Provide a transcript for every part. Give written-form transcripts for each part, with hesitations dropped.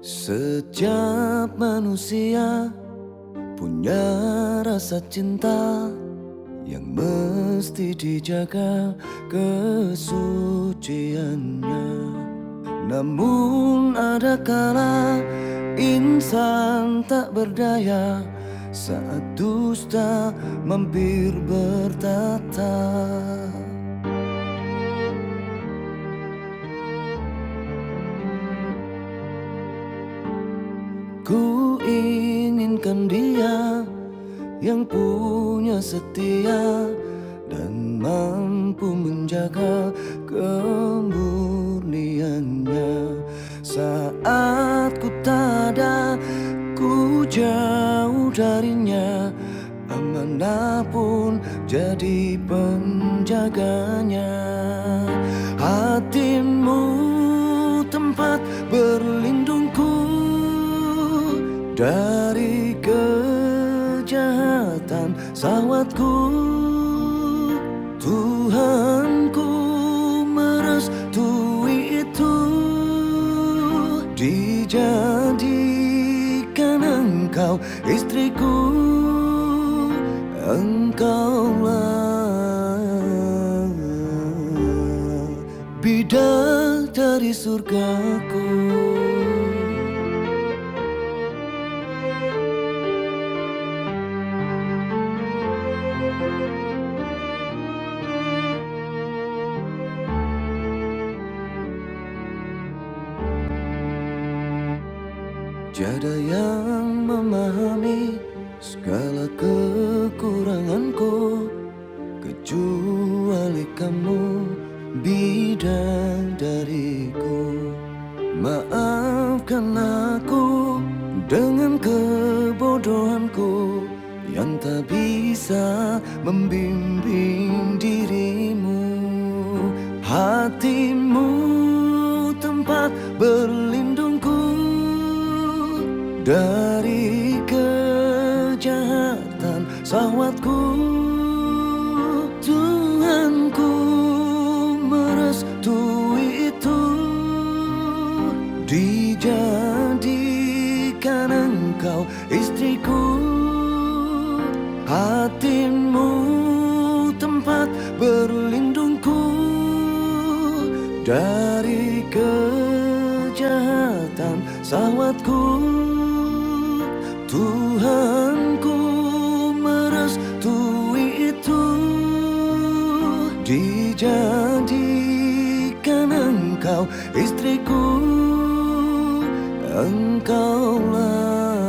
Setiap manusia punya rasa cinta yang mesti dijaga kesuciannya. Namun ada kala insan tak berdaya saat dusta mampir bertata. Ku inginkan dia yang punya setia dan mampu menjaga kemurniannya. Saat ku tak ada, ku jauh darinya. Amanah pun jadi penjaganya. Hatimu tempat berlindungku dari kejahatan sawatku. Tuhanku merestui itu, dijadikan engkau istriku. Engkaulah bidadari surgaku. Tiada yang memahami segala kekuranganku kecuali kamu, bidadariku. Maafkan aku dengan kebodohanku yang tak bisa membimbing dirimu. Hatimu tempat berlindungku dari kejahatan sahwatku. Tuhanku merestui itu, dijadikan engkau istriku. Hatimu tempat berlindungku dari kejahatan sahwatku. Tuhanku merestui itu, dijadikan engkau istriku. Engkaulah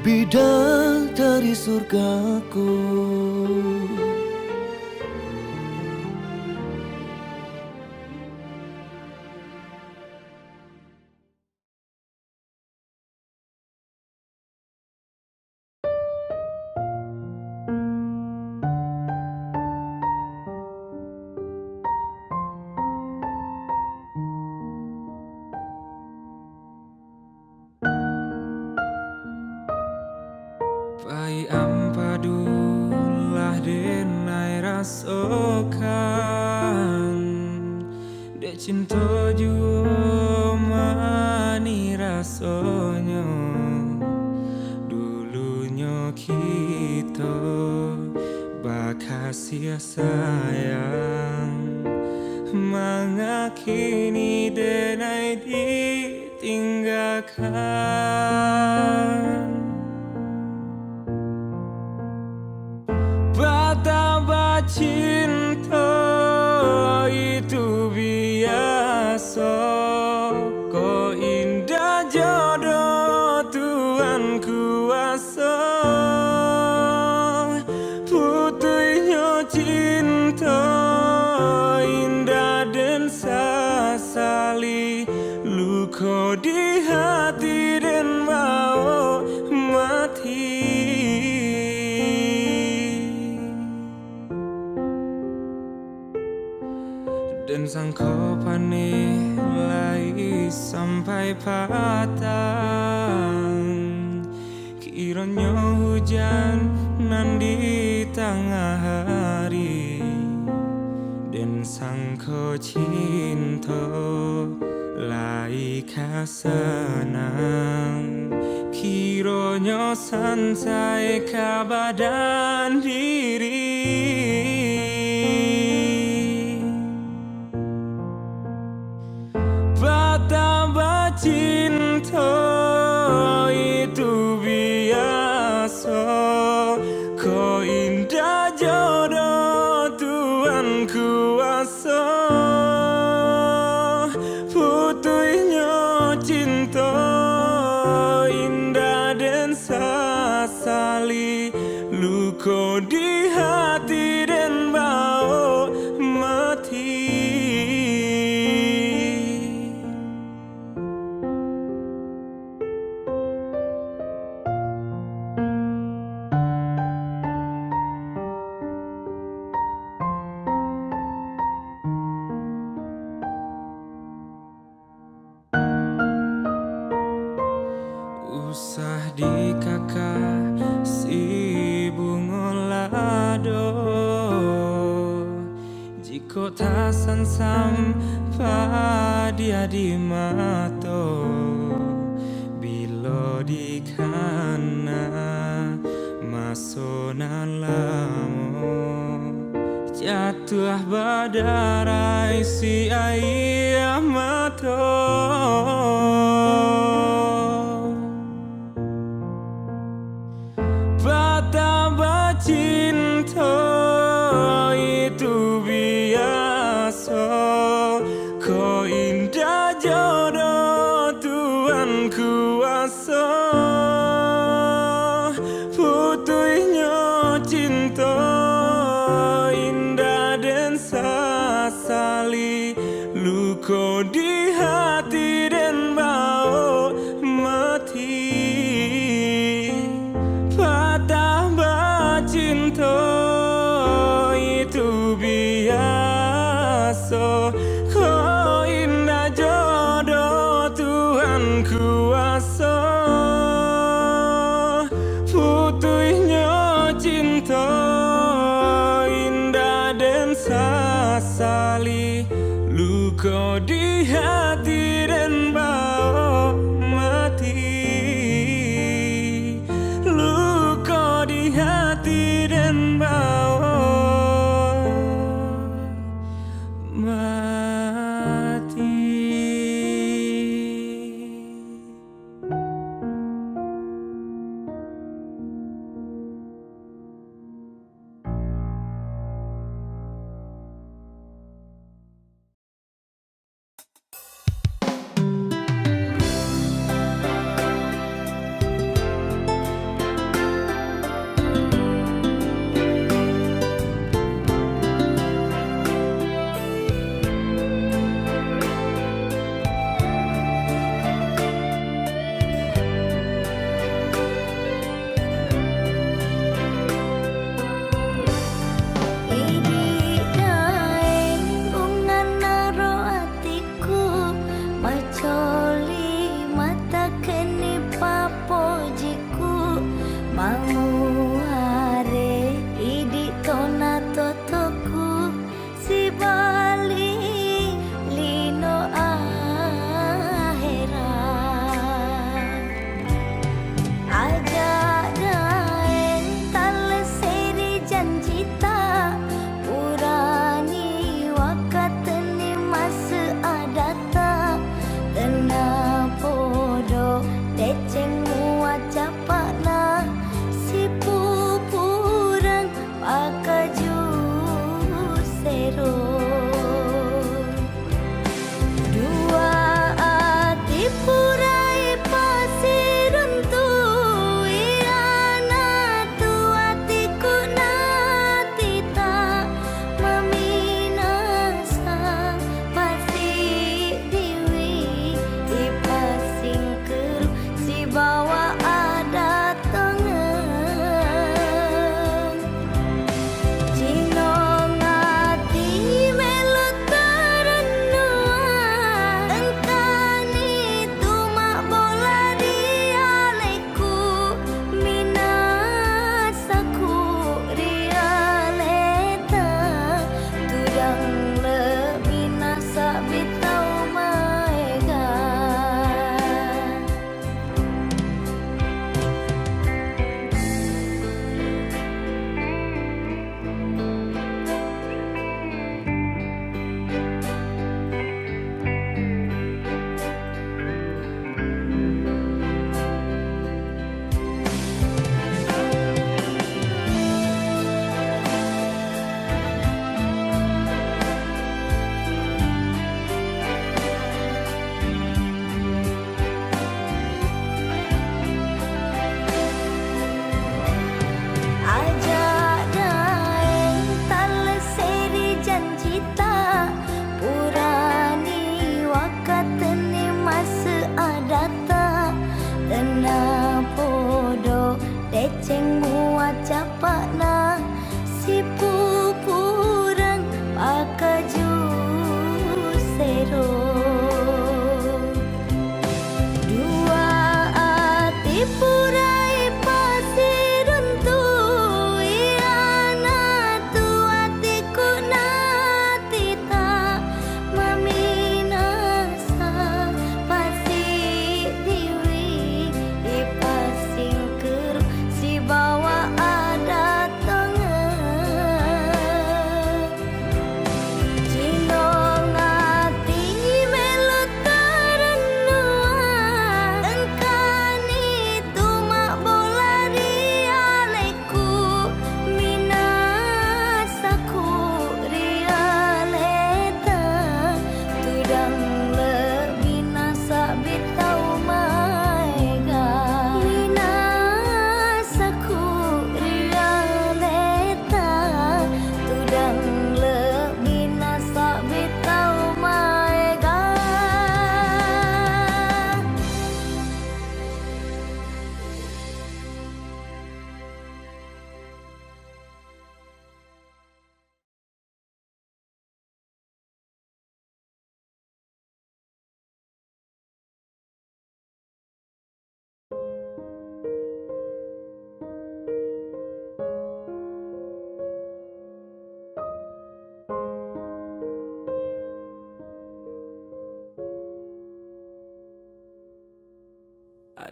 bidadari surgaku. Pai ampadulah denai rasokan dek cinta jua mani rasanya. Dulunya kita bakasih sayang, mangakini denai ditinggalkan. Betapa cinta itu biasa, kok indah jodoh Tuhan kuasa. Putihnya cinta indah dan sasali, luka di hati dan mau mati. Dan sangka panilai sampai patang, kiranya hujan nan di tengah hari dan sangko cinta lai kasenang kiranya sansai kabadan diri betapa cinta itu biasa kau indah jodoh Tuhan kuasa putuhnya cinta indah dan sasali luka di hati dan bau mati. Usah di kakak si bunga lado jika tak sampai dia di mata bila di kana masona lamo jatuh badarai si air mata. Betapa cinta itu biasa kau indah jodoh Tuhan kuasa putuhnya cinta indah dan sasali luka di hati dan bau mati. Betapa cinta itu biasa kau indah jodoh Tuhan kuasa putuhnya cinta indah dan sasali luka di hati dan bau mati. Luka di hati dan bau mati.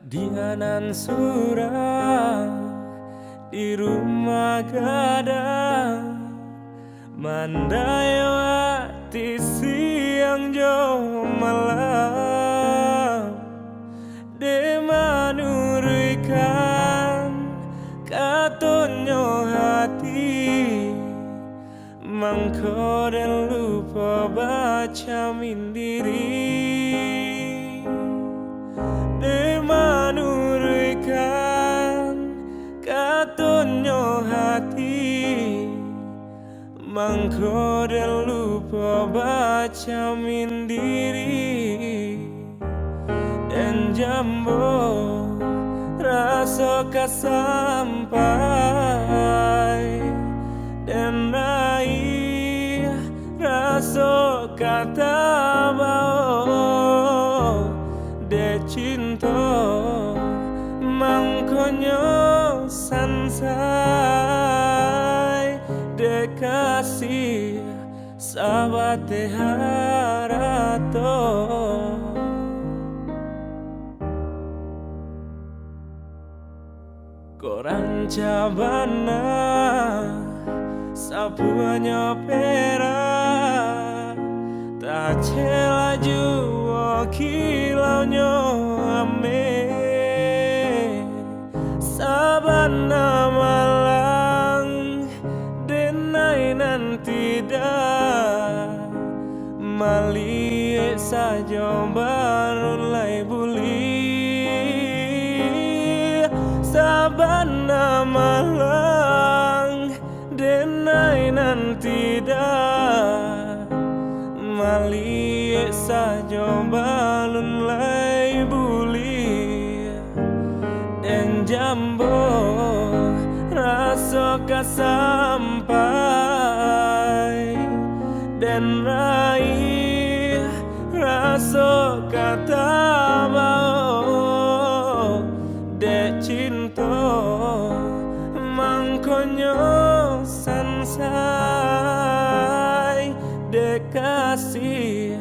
Dianan surau di rumah gadang mandayawati siang jo malam de manurikan katonyo hati mangko dan lupa baca mindiri de manurikan katonyo hati mangko dan lupa baca mindiri dan jambo rasa kasampai dan raih rasa kata bau de cinta mangkonyo sansai de kasih sahabat harato koran cabana sapuanya pera tak celaju kilaunya ame sabana malang denai nanti dah mali saja baru lai buli sabana malang denai nanti dah mali saja balun lai buli dan jambo rasa kasampai dan raih rasa kata bau de cinta mangkonyo sansai de kasih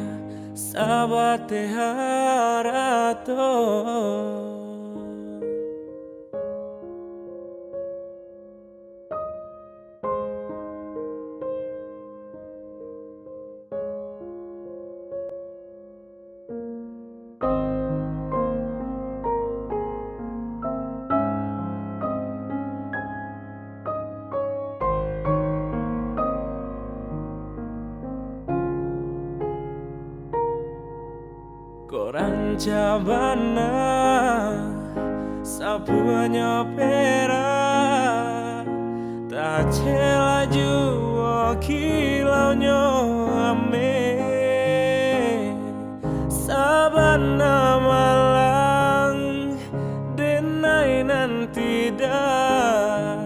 sahabat harato koran cabana sapuanya pera tak celaju kilaunya ame sabana malang denai nanti dah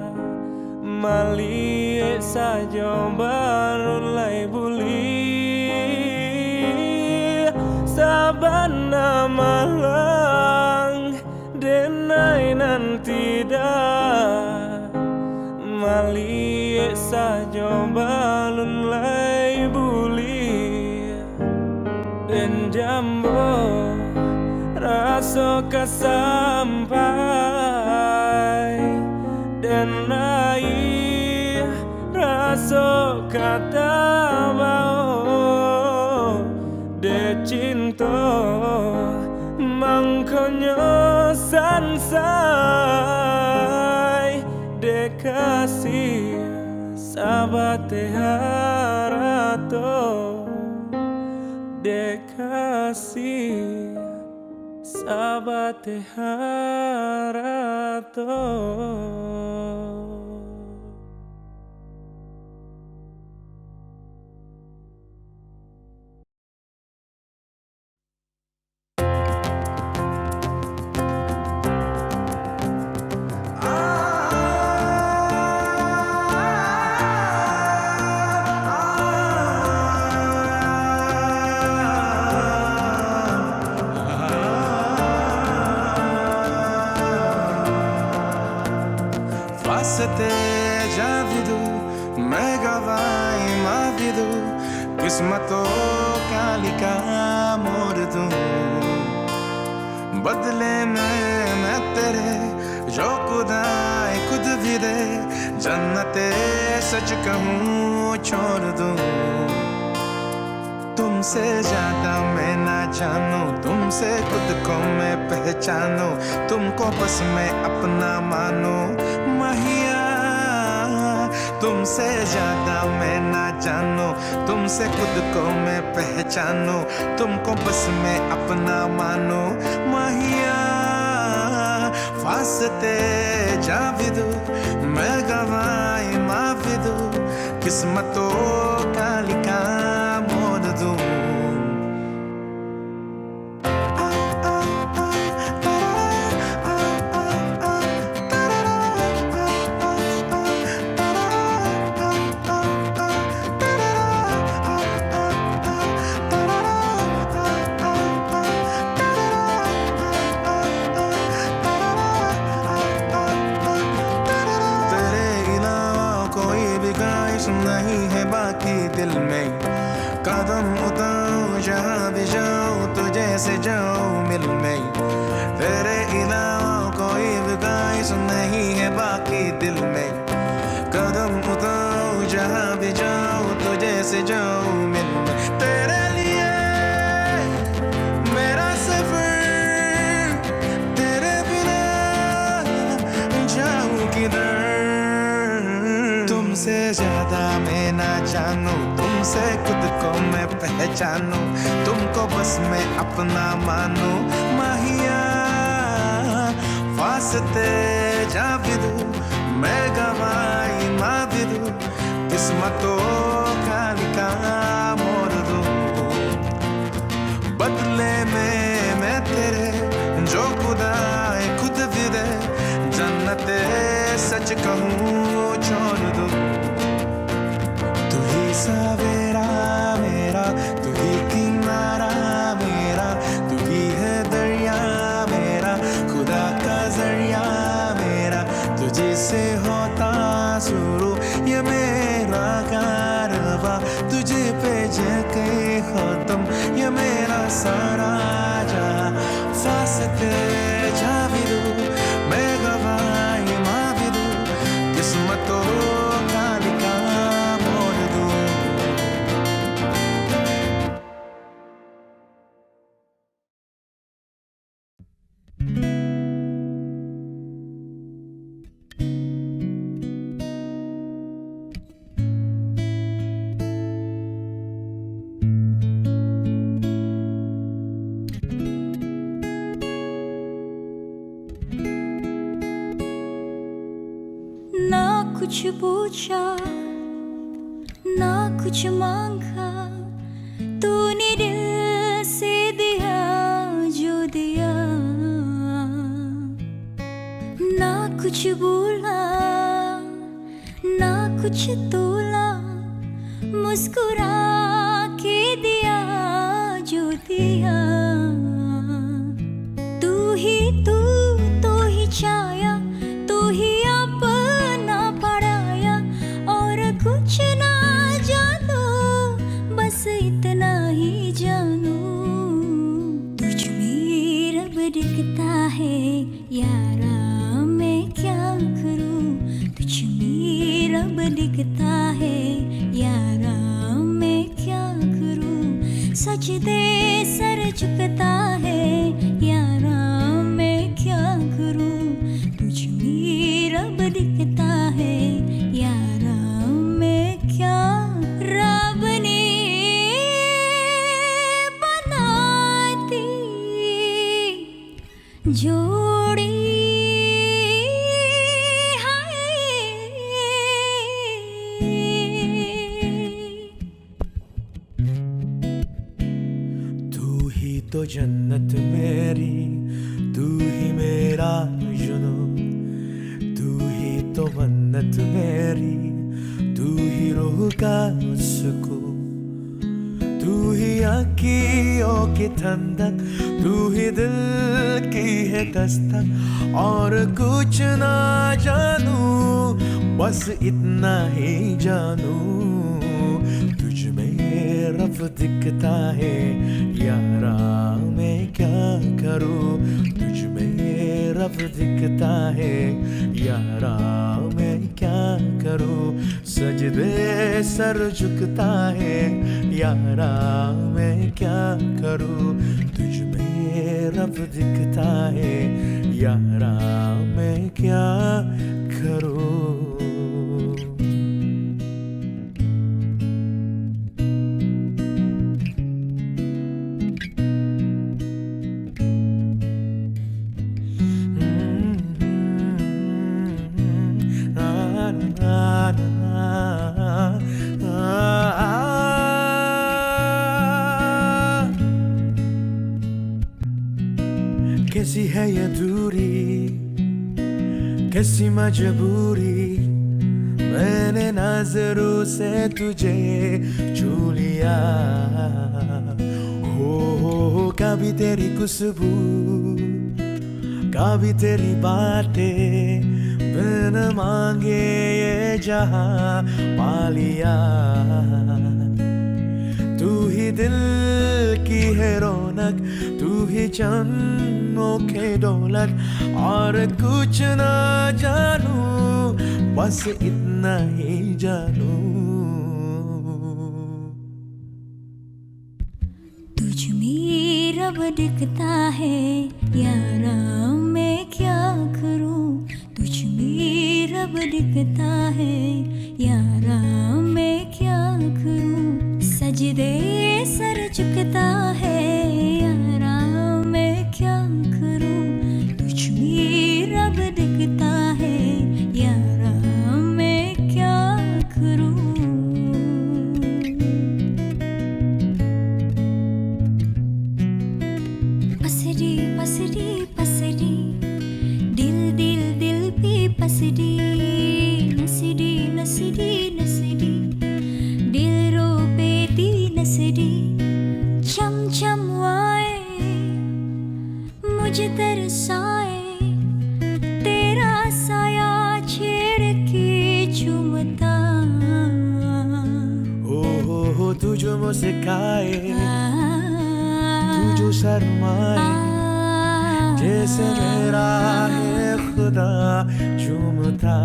mali saja baru lai buli sabana malang denai nanti dah mali saja balun lai buli dan jambo rasa kasampai dan raih rasa kata bau de cinta mangkonyo sansai de kasih sahabat harato de kasih sahabat harato Seteja vidu mega vai ma vidu kismato kalika mordu बदले में मैं तेरे जो खुदाए खुद भी दे, जन्नते सच कहूँ छोड़ दूँ। तुमसे ज्यादा मैं ना जानूं, तुमसे खुद को मैं पहचानूं, तुमको बस मैं अपना मानूं माहिया। तुमसे ज्यादा मैं ना जानूं, तुमसे खुद को मैं पहचानूं, तुमको बस मैं अपना मानूं माहिया। फासते जाविदू मैं गवाई माविदू, किस्मतों का लिखा मोड़ दूं। नहीं है बाकी दिल में, कदम उठाऊं जहाँ भी जाऊं तुझे से जाऊं मिल में। तेरे अलावा कोई भी गाइस नहीं है बाकी दिल में, कदम उठाऊं जहाँ भी जाऊं तुझे से जाऊं मिल में। तेरे लिए मेरा सफर, तेरे बिना जाऊं किधर। तुमसे ज्यादा मैं ना जानूं, तुमसे खुद को मैं पहचानूं, तुमको बस मैं अपना मानूं माहिया। वास्ते जाविदू मैं गवाई माविदू, किस्मतों का लिखा मोड़ दूं। बदले में मैं तेरे जो खुदाए खुद भी दे, जन्नते सच कहूँ छोड़ दूं। तू ही सवेरा मेरा, तू ही किनारा मेरा, तू ही है दरिया मेरा, खुदा का जरिया मेरा। तुझे से होता शुरू ये मेरा कारवां, तुझे पे जाके खत्म ये मेरा सारा जहां। फासते जाविदू मैं गवाई माविदू, किस्मतों का लिखा मोड़ दूं। ना कुछ पूछा ना कुछ मांगा, तूने दिल से दिया जो दिया। ना कुछ बोला ना कुछ तोला, मुस्कुरा के दिया जो दिया। तू ही छाया, तू ही अपना पराया, और कुछ ना जानो बस इतना ही जानू। तुझ में रब दिखता है यारा मैं क्या करूं, तुझ में रब दिखता है यारा मैं क्या करूं। सजदे सर झुकता है यारा मैं क्या करूं, तुझ में रब दिखता है यारा मैं क्या। रब ने बनाती जोड़ी तो जन्नत मेरी, तू ही मेरा जुनून, तू ही तो मन्नत मेरी, तू ही रूह का सुकून, तू ही आँखियों की ठंडक, तू ही दिल की है दस्तक। और कुछ ना जानू बस इतना ही जानू, तुझ में रब दिखता है यारा मैं क्या करूं। दिखता है यारा मैं क्या करूं सजदे सर झुकता है यारा मैं क्या करूं तुझ में रब दिखता है यारा मैं क्या करूं कैसी है ये दूरी कैसी मजबूरी मैंने नजरों से तुझे छू लिया हो कभी तेरी खुशबू कभी तेरी बातें बिन मांगे ये जहां पा लिया तू ही दिल की है रौनक तू ही जन्मों के दौलत और कुछ ना जानू बस इतना ही जानू तुझ में रब दिखता है यारा मैं क्या करूं तुझ में रब दिखता है यारा मैं क्या करूं सजदे सर झुकता है यारा मैं क्या करूं तुझ में रब दिखता है यारा मैं क्या करूं पसरी पसरी पसरी दिल दिल दिल पे पसरी नसरी नसरी नसरी दिल रो पे दी नसरी चम चम आए मुझे तरसाए तेरा साया छेड़ के चुमता हो तू जो मुझसे खाए तू जो शर्माए जैसे मेरा है खुदा झूमता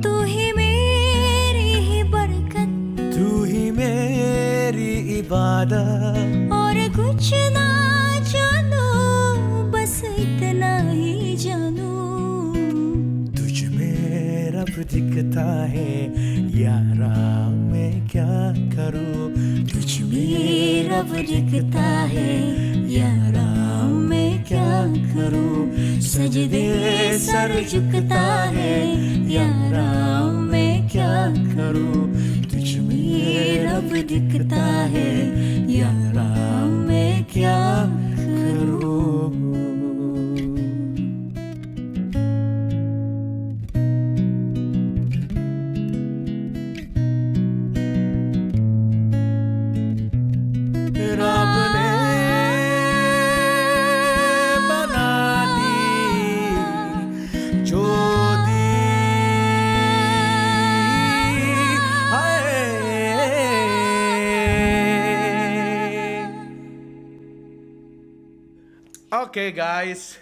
तू ही मेरी ही बरकत तू ही मेरी इबादत और कुछ ना जानू बस इतना ही जानू तुझ में रब दिखता है यारा मैं क्या करूं तुझ में रब दिखता है यारा मैं क्या करूं सजदे सर झुकता है यारा मैं क्या करूं तुझ में रब दिखता है यारा मैं क्या करूं रब ने बना दी जो दी Oke guys,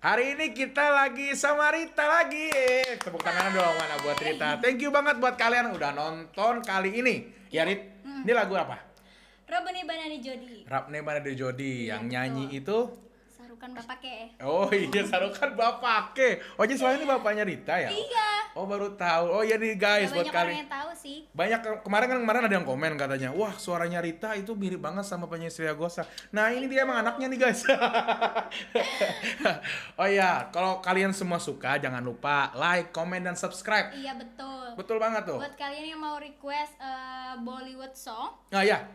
hari ini kita lagi sama Rita lagi. Tepuk tangan dong mana buat Rita. Thank you banget buat kalian udah nonton kali ini. Ya Rit, ini lagu apa? Robani Banani Jodi. Rabne Banani Jodi. Yang nyanyi itu Sarukan Bapake. Oh iya, Sarukan Bapake. Oh jadi soalnya ini bapaknya Rita ya? Iya. Oh baru tahu. Oh iya nih guys, buat Banyak kalian. orang yang tahu sih. Banyak kemarin ada yang komen katanya, wah suaranya Rita itu mirip banget sama penyanyi Sria Ghosa. Nah ini dia emang anaknya nih guys. Oh iya, kalau kalian semua suka jangan lupa like, comment, dan subscribe. Iya betul. Betul banget tuh. Buat kalian yang mau request Bollywood song, Nah ya,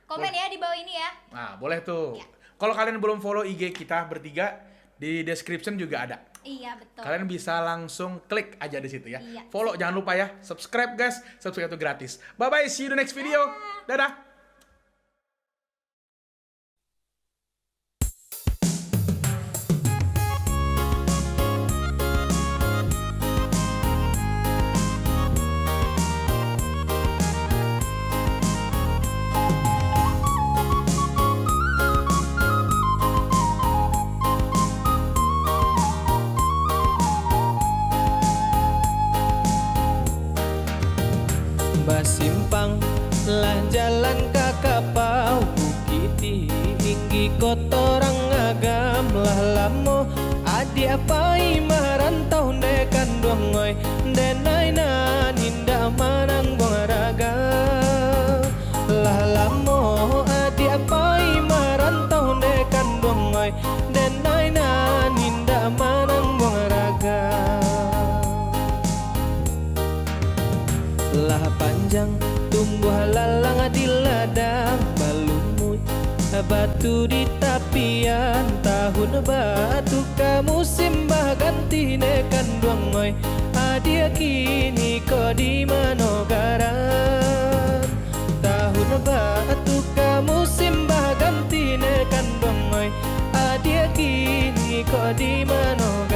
komen ya di bawah ini ya. nah boleh tuh. Ya. Kalau kalian belum follow IG kita bertiga, di description juga ada. Iya betul. Kalian bisa langsung klik aja di situ ya. Iya. Follow jangan lupa ya. Subscribe guys. Subscribe itu gratis. Bye bye. See you the next video. Dadah. kakapau bukiti hinggi kotorang agam lah lamo adi apai marantau dekan duangoy denai na ninda manang buang raga lah lamo adi apai marantau dekan duangoy denai na ninda manang buang raga lah panjang tumbuh lalang di ladang balumut batu di tapian tahun batu ka musim bah ganti nekan duangoy adia kini ko di manogaran tahun batu ka musim bah ganti nekan duangoy adia kini ko di manogaran.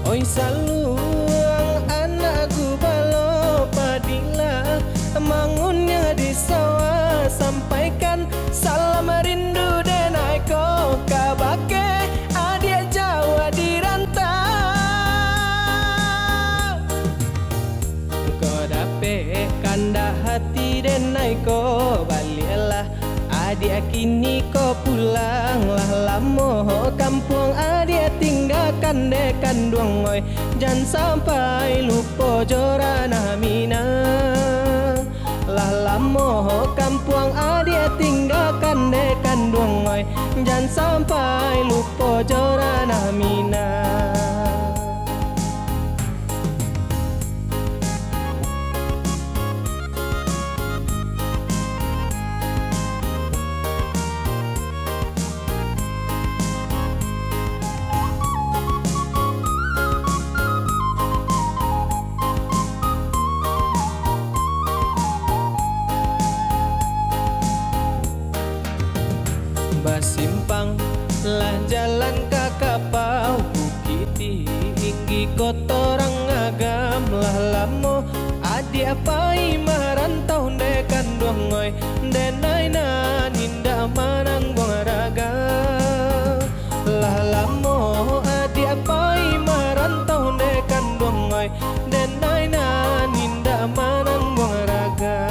Oi saluang anakku balo padila mangunnya di sawah sampaikan salam rindu denai ko kabake adia Jawa di rantau ko dape kanda hati denai ko balielah adia kini ko pulang lah lamo kampung adia tinggalkan dekan duangoy jangan sampai lupa jorana mina lah lamo kampung adia tinggalkan dekan duangoy jangan sampai lupa jorana mina. Basimpang lah jalan kakapau bukiti hinggi kotorang agam lah lamo adi apai marantau dekan duangoy denai na ninda manang buang raga lah lamo adi apai marantau dekan duangoy denai na ninda manang buang raga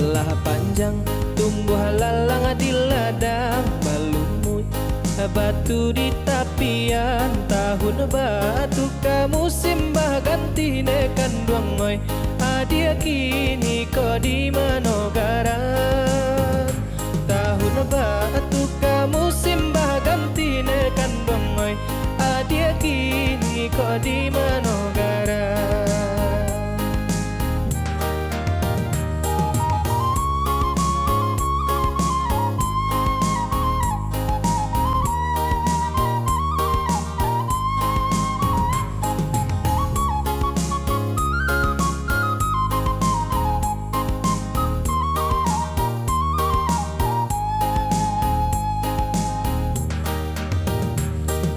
lah panjang tumbuh lalang di ladang balumut batu di tapian tahun batu ka musim bah ganti nekan duangoy adia kini ko di manogaran tahun batu ka musim bah ganti nekan duangoy adia kini ko di manogaran.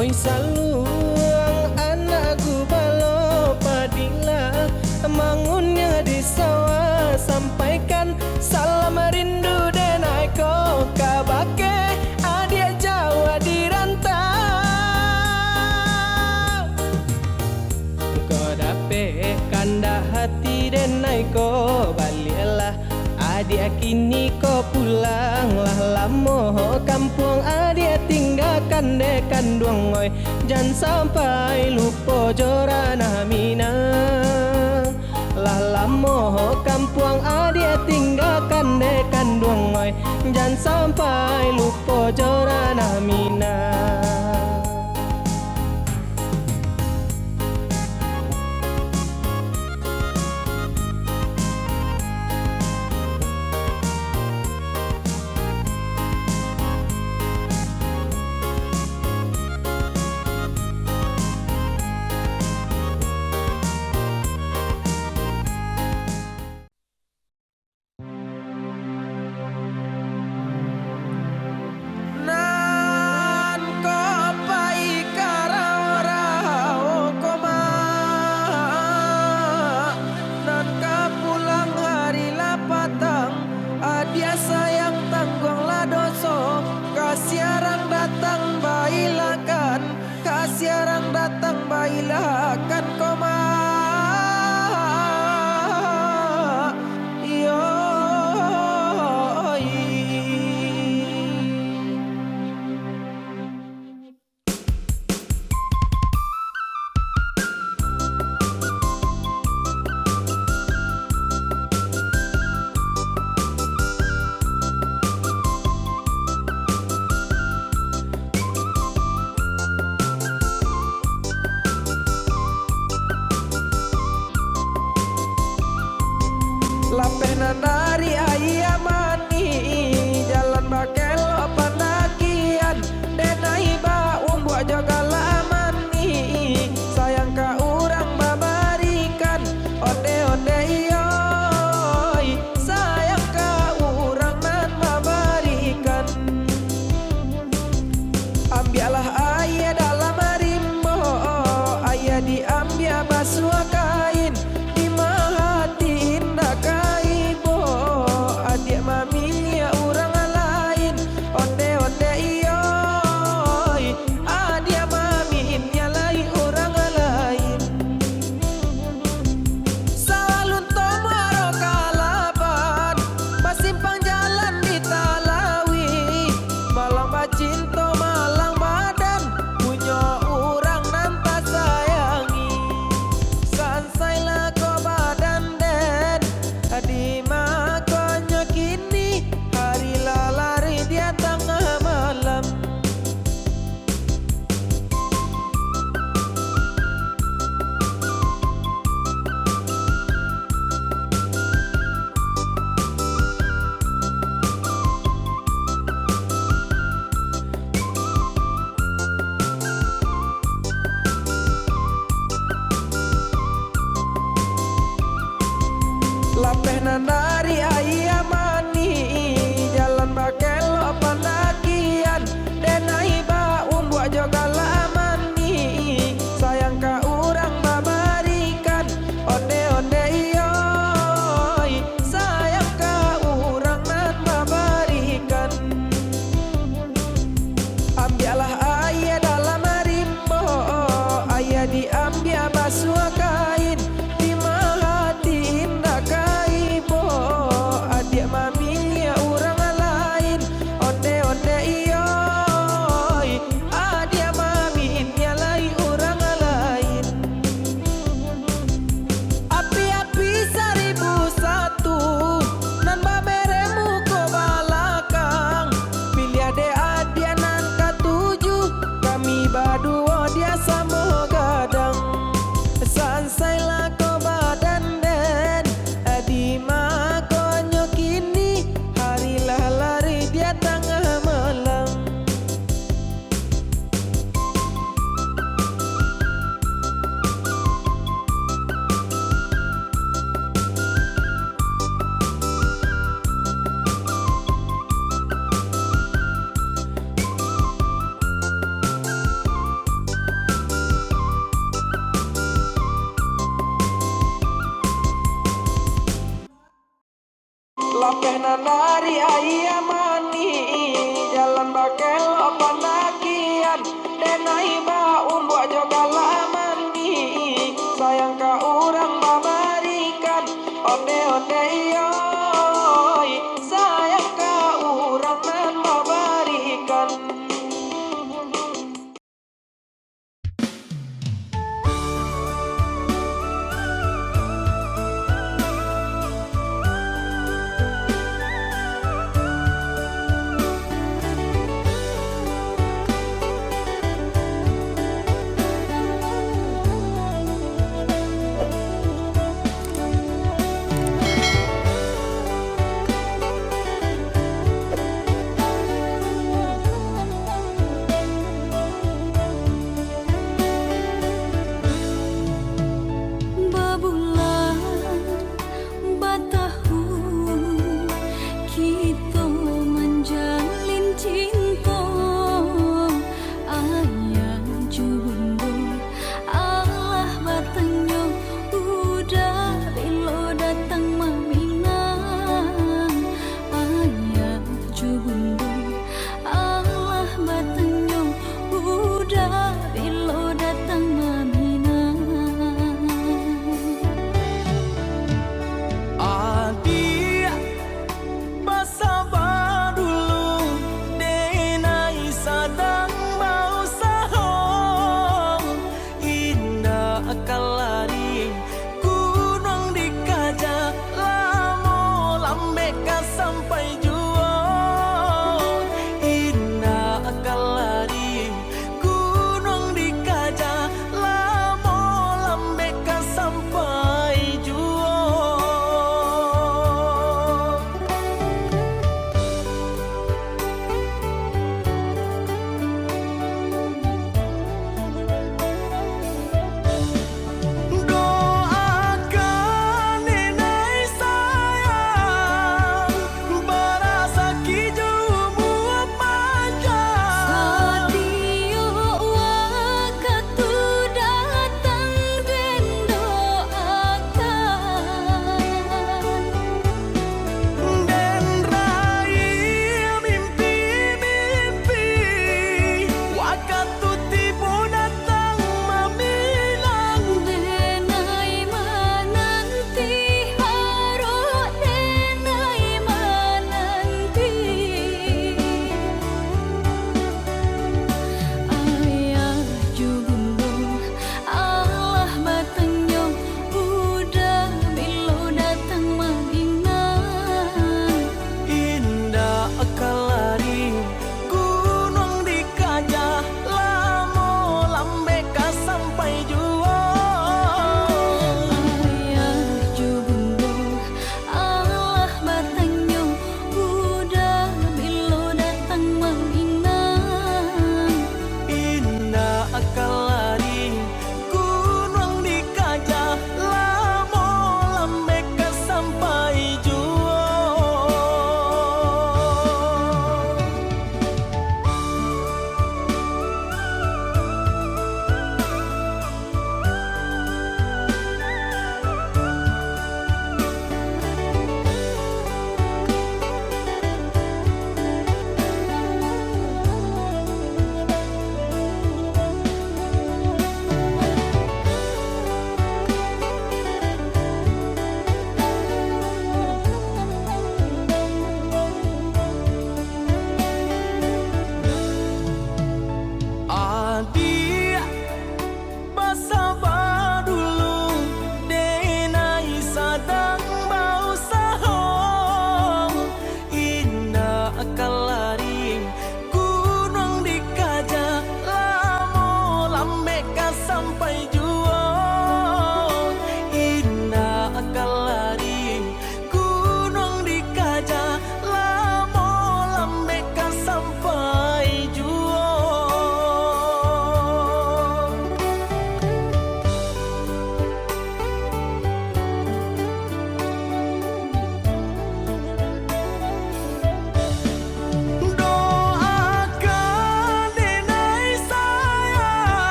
Oi saluang anakku balo padila mangunnya di sawah sampaikan salam rindu denai ko kabake adia Jawa di rantau ko dape kanda hati denai ko balielah adia kini ko pulang lah lamo kampung adia tinggalkan dekan duangoy jangan sampai lupa jorana mina lah lamo kampung adia tinggalkan dekan duangoy jangan sampai lupa jorana mina. datang bailakan, kasiarang datang bailakan koma.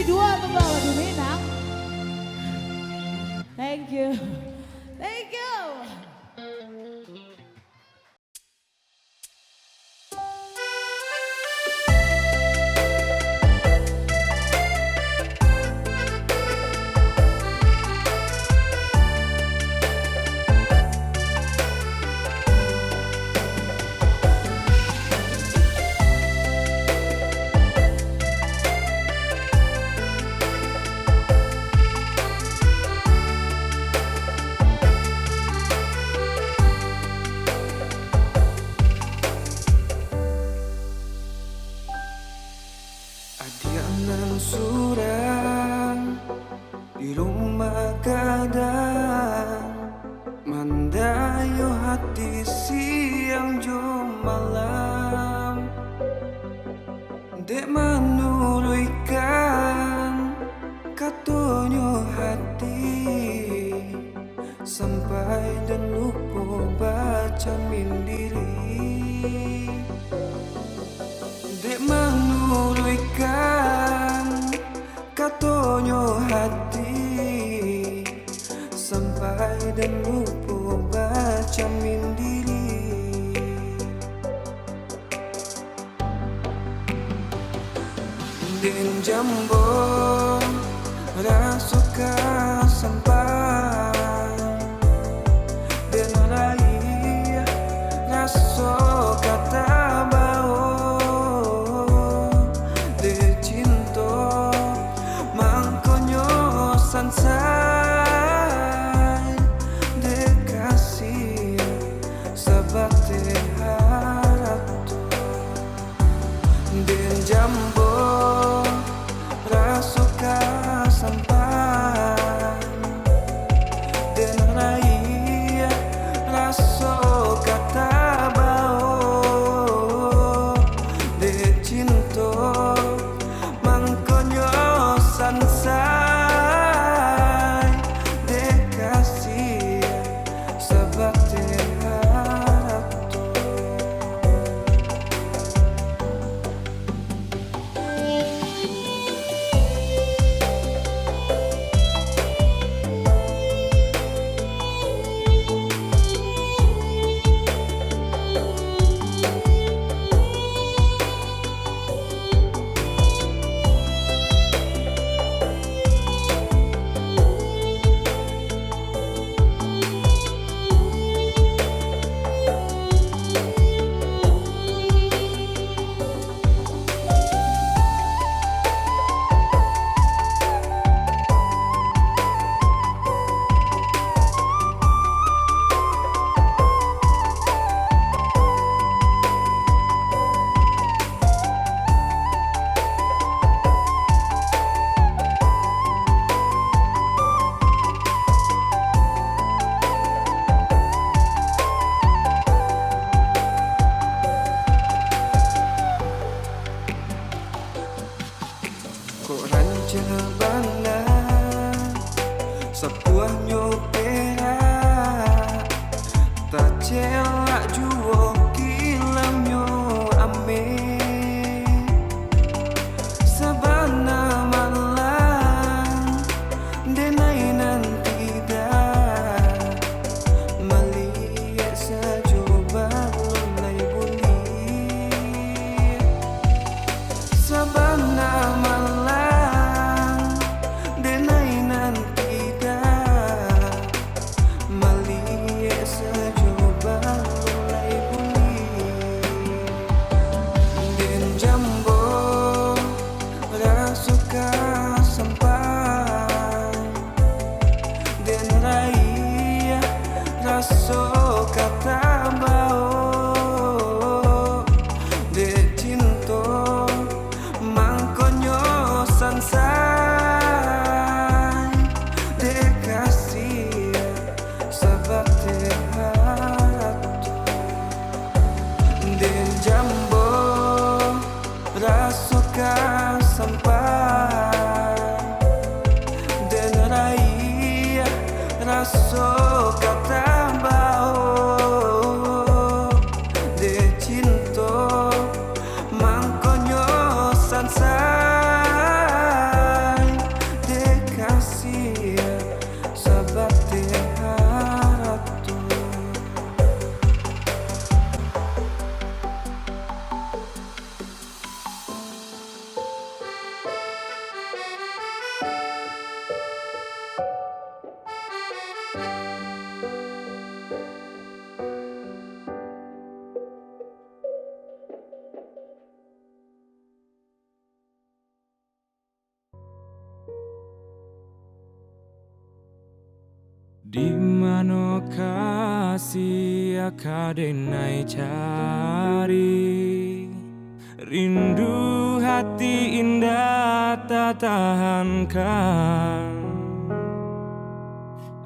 jadi 2 tunggal lagu Minang. Thank you. Thank you. Adianan surang di rumah gadang, mandayo hati siang jo malam, dek menuruykan katonyo hati sampai dan lupa baca mindiri. Dek menuruykan katonyo hati sampai dan lupa baca mindiri. Den jambo rasuka sampai den rai raso kata sansai dekasih sabate haratu den jambo rasuka sampai den rai raso kata bao de cinto mangkonyo sansai Jebana sebuah nyopera tak celak juo kilamnya ame sabana malang denai nanti dah melihat sajoba lunai buli sabana malang Di mana kasih akadenai cari, rindu hati indah tak tahankan.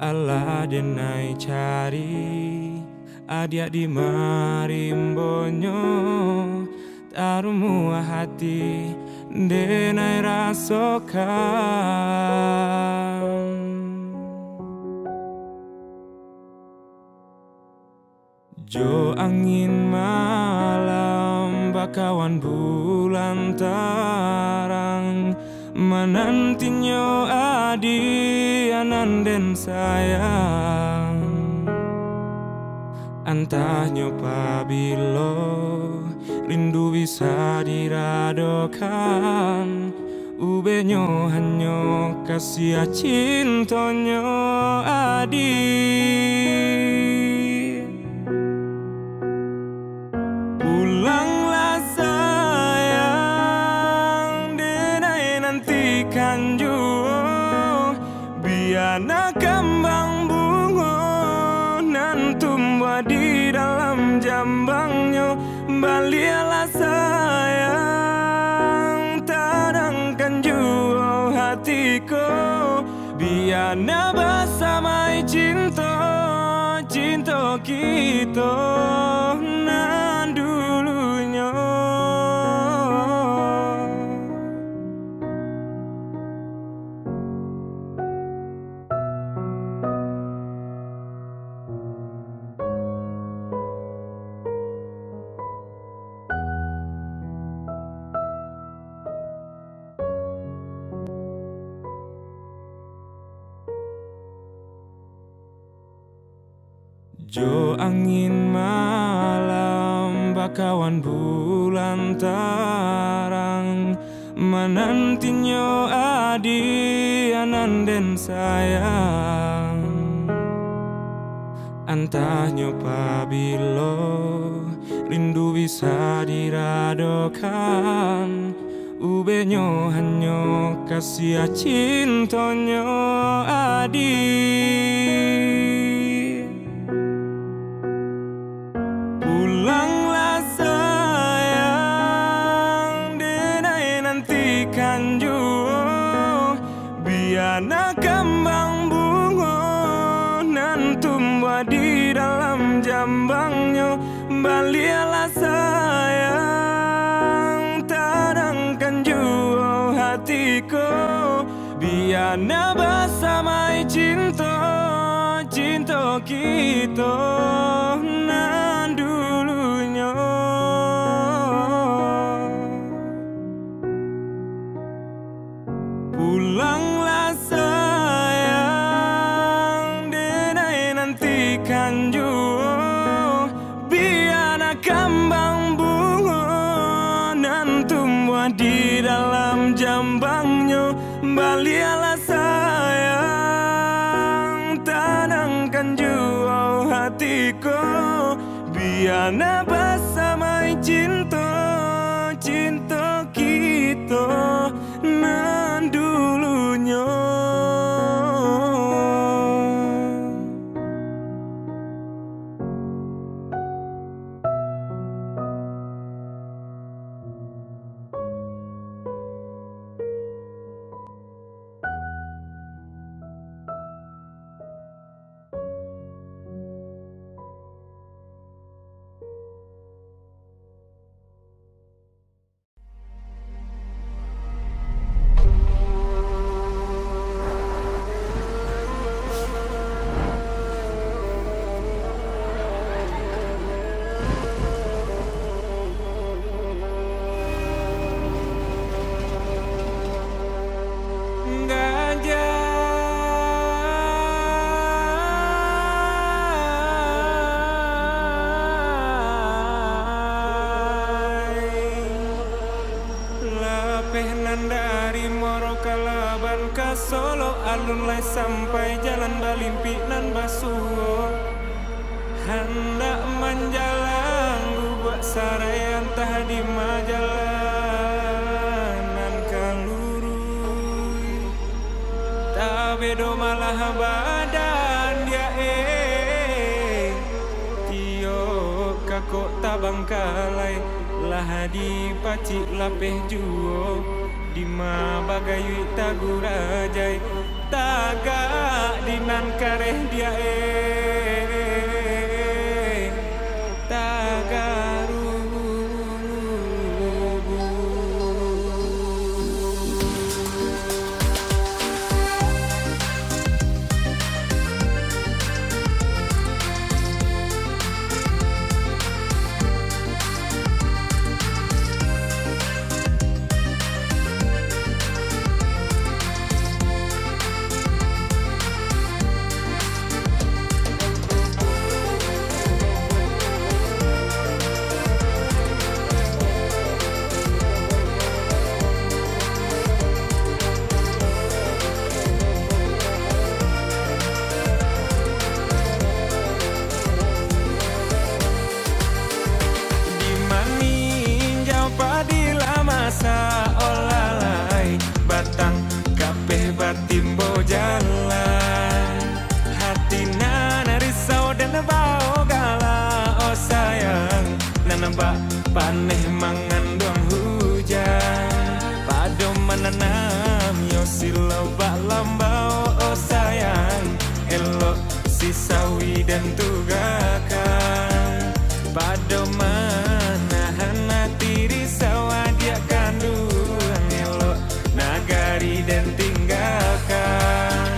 Allah denai cari, adia di marimbonyo, tarumu hati denai rasokan. Jo angin malam bakawan bulan tarang, menantinya adi ananden sayang. Antahnya pabilo rindu bisa diradokan, ubenyo hanyo kasih cintonyo adi. Pulanglah sayang, denai nantikan jua, biana kembang bunga nan tumbuh di dalam jambangnya. Balialah sayang, tenangkan jua hatiku, biana bersamai cinta, cinta kita nan dulunya. Jo angin malam bakawan bulan tarang, menantinya adi ananden sayang. Antahnya pabilo rindu bisa diradokan, ubenyo hanyo kasih cintonyo adi. Pulanglah sayang, denai nantikan jua, biana kembang bunga nan tumbuh di dalam jambangnya. Balialah sayang, tenangkan jua hatiku, biana bersamai cinta, cinta kita nan dulunya. Pulanglah sayang, denai nantikan jua, biana kembang bunga nan tumbuh di dalam jambangnya. Balialah sayang, tenangkan jua hatiku, biana bersamai cinta, cinta kita nan dulunya. Dari Moro Kalaban ka Solo, alun lai sampai jalan Balimpi nan Basuho. Hendak menjalan buat sarai entah di majalanan kalurui, tak bedo malah badan dia tabangkalai lah di pacik lapeh juo di ma bagayui tagurajai tagak dinan kareh dia tagaru masa olalai batang kabeh batimbo jalan hatina narisau dan bau gala oh sayang nanamba paneh mangan doang hujan pado menanam yo silau bak lambau oh sayang elok si sawi dan tugakan pado manahan hati risau dia kandungan elok nagari dan tinggalkan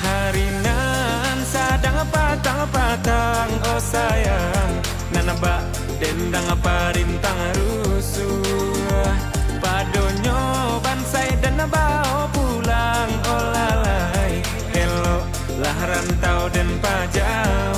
harinan sadang patang-patang oh sayang nanabak dendang parintang rusuh padonyo bansai dan bau pulang oh lalai elok lah rantau dan pajauh.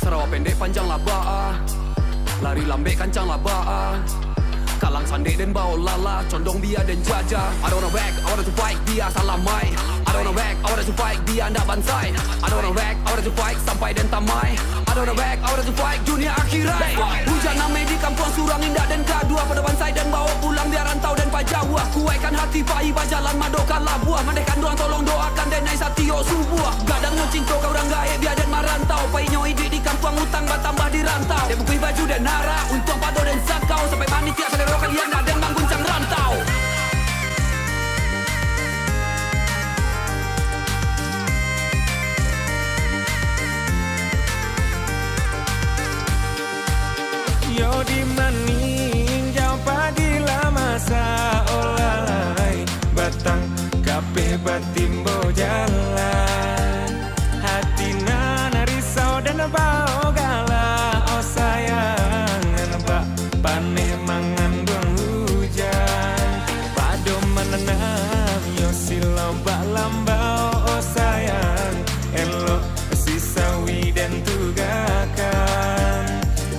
Sarawak pendek panjang lah ba'a lari lambe kancang lah ba'a kalang sandek dan bau lala condong biar dan jaja I don't wanna whack, I wanna to fight dia salah mai I don't wanna whack, I wanna to fight dia ndak bansai I don't wanna whack, I wanna to fight sampai dan tamai I don't wanna whack, I wanna to fight dunia akhirat hujan namai di kampung surang indah dan gadua pada bansai dan bawa pulang dia rantau dan pajawah kuaikan hati pai bajalan madokan labuah mandekan doang tolong doakan dan nai satio subuh gadang cinta kau orang gaib dia dan marantau pai nyoi di kampung utang batambah di rantau dia bukui baju dan nara untung pado dan sakau sampai manis tiap selera kalian dan mangguncang rantau. Yo di maning jauh padila masa olalai batang kabeh batimbo jalan hatina narisau dan bau gala oh sayang nembak paneh mangan doang hujan pado menanam yo silau bak lambau oh sayang elok si sawi dan tugakan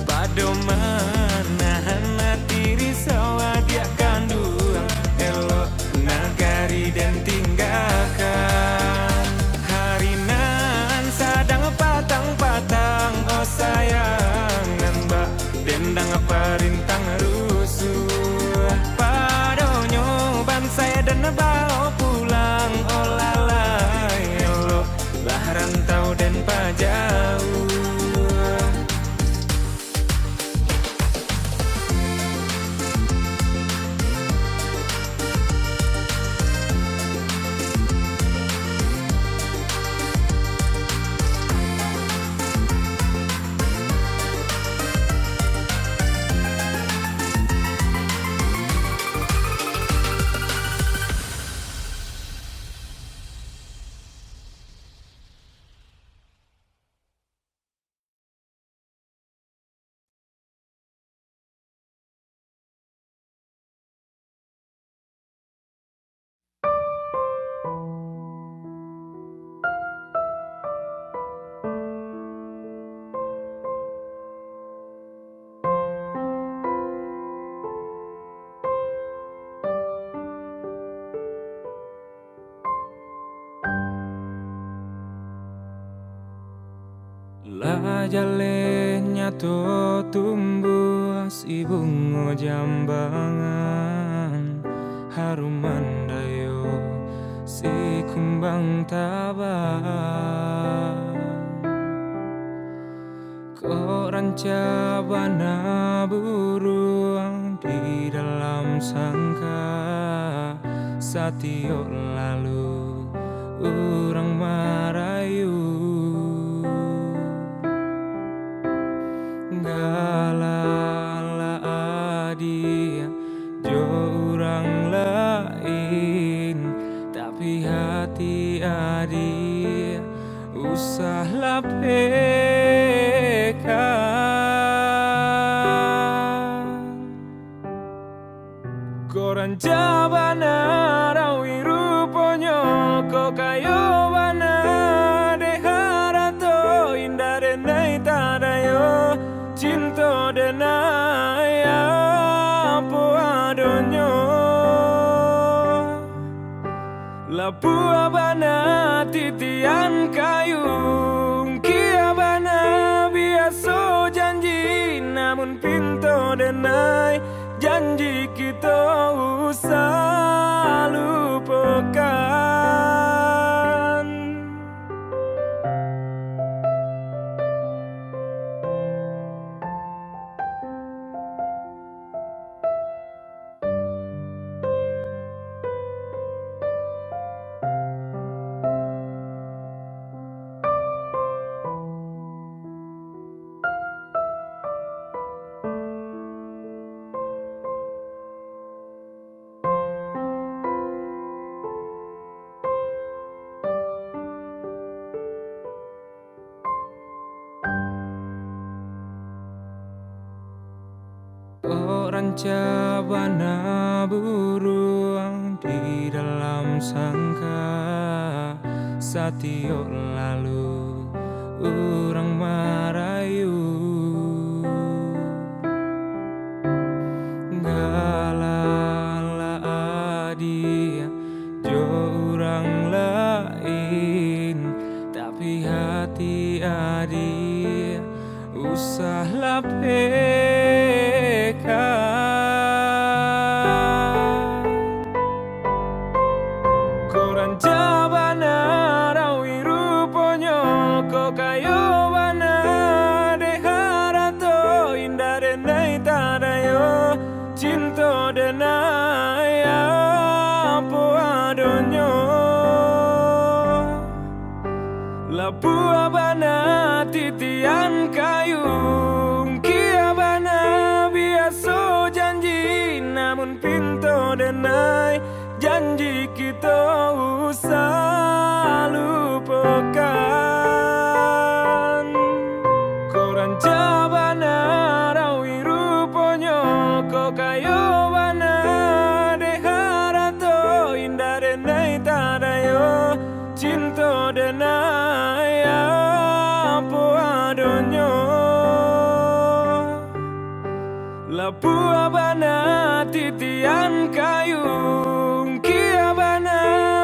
pado manahan hati risau dia kandung elok nagari dan tinggalkan Bajalenya to tumbuh si bunga jambangan, harum mandayo si kumbang tabang. Koran cabana burung di dalam sangka, satio lalu orang marayu. Galala dia jo orang lain, tapi hati adia usahlah pekan. Koran jabana rawi ruponyo ko kayo bana deharato indah denai tadayo cinta denai apa adonyo lapu abana titian kayung kia bana biasa janji namun pintu denai janji kita usah lupakan. Orang cabana burung di dalam sangka, satio lalu orang marayu. Galala dia jo orang lain, tapi hati adia usahlah pekan. Koran jabana rawi ruponyo ko kayo bana deharato indah denai tadayo cinta denai apa adonyo lapu abana titian kayung kia bana biasa janji namun pintu denai janji kita usah lupakan. Koran jabana rawi ruponyo ko kayo bana deharato indah denai tadayo cinta denai apa adonyo lapu abana titian kayung kia bana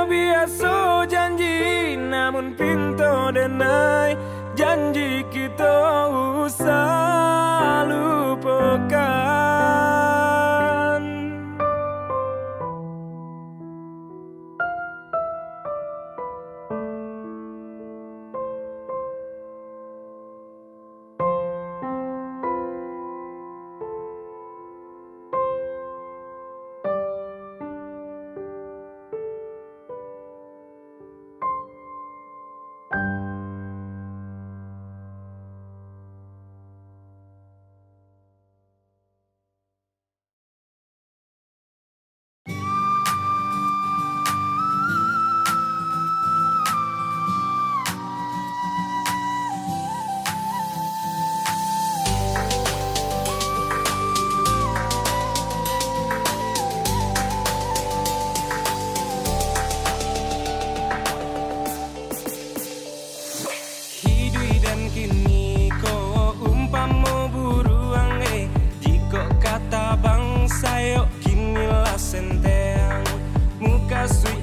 biasa janji namun pintu denai janji kita usah lupakan.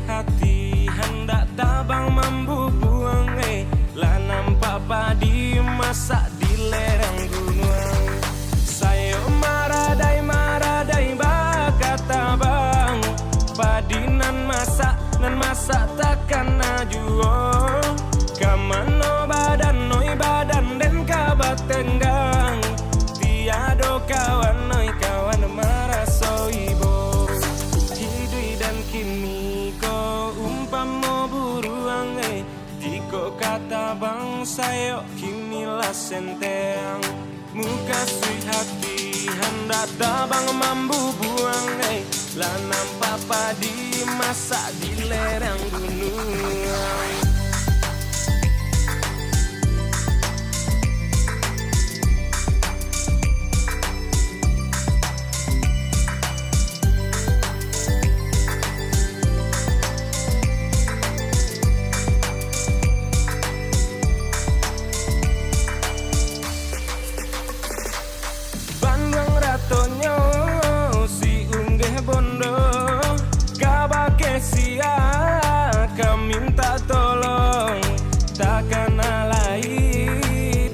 hati hendak tabang mampu buang lah nampak padi masak di lereng gunung. Sayo maradai bakata bang, padinan masak nan masak takkan najuo. Kamano badan noi badan den kabat tenggang, tiado kawan noi kawan maraso ibo. Hidui dan kini ko umpamo buruang tiko kata bang sayo kini lah senteng. Muka sui hati hendak tabang mambu buang lah nampak padi masak di lereng gunung. Minta tolong takkan alai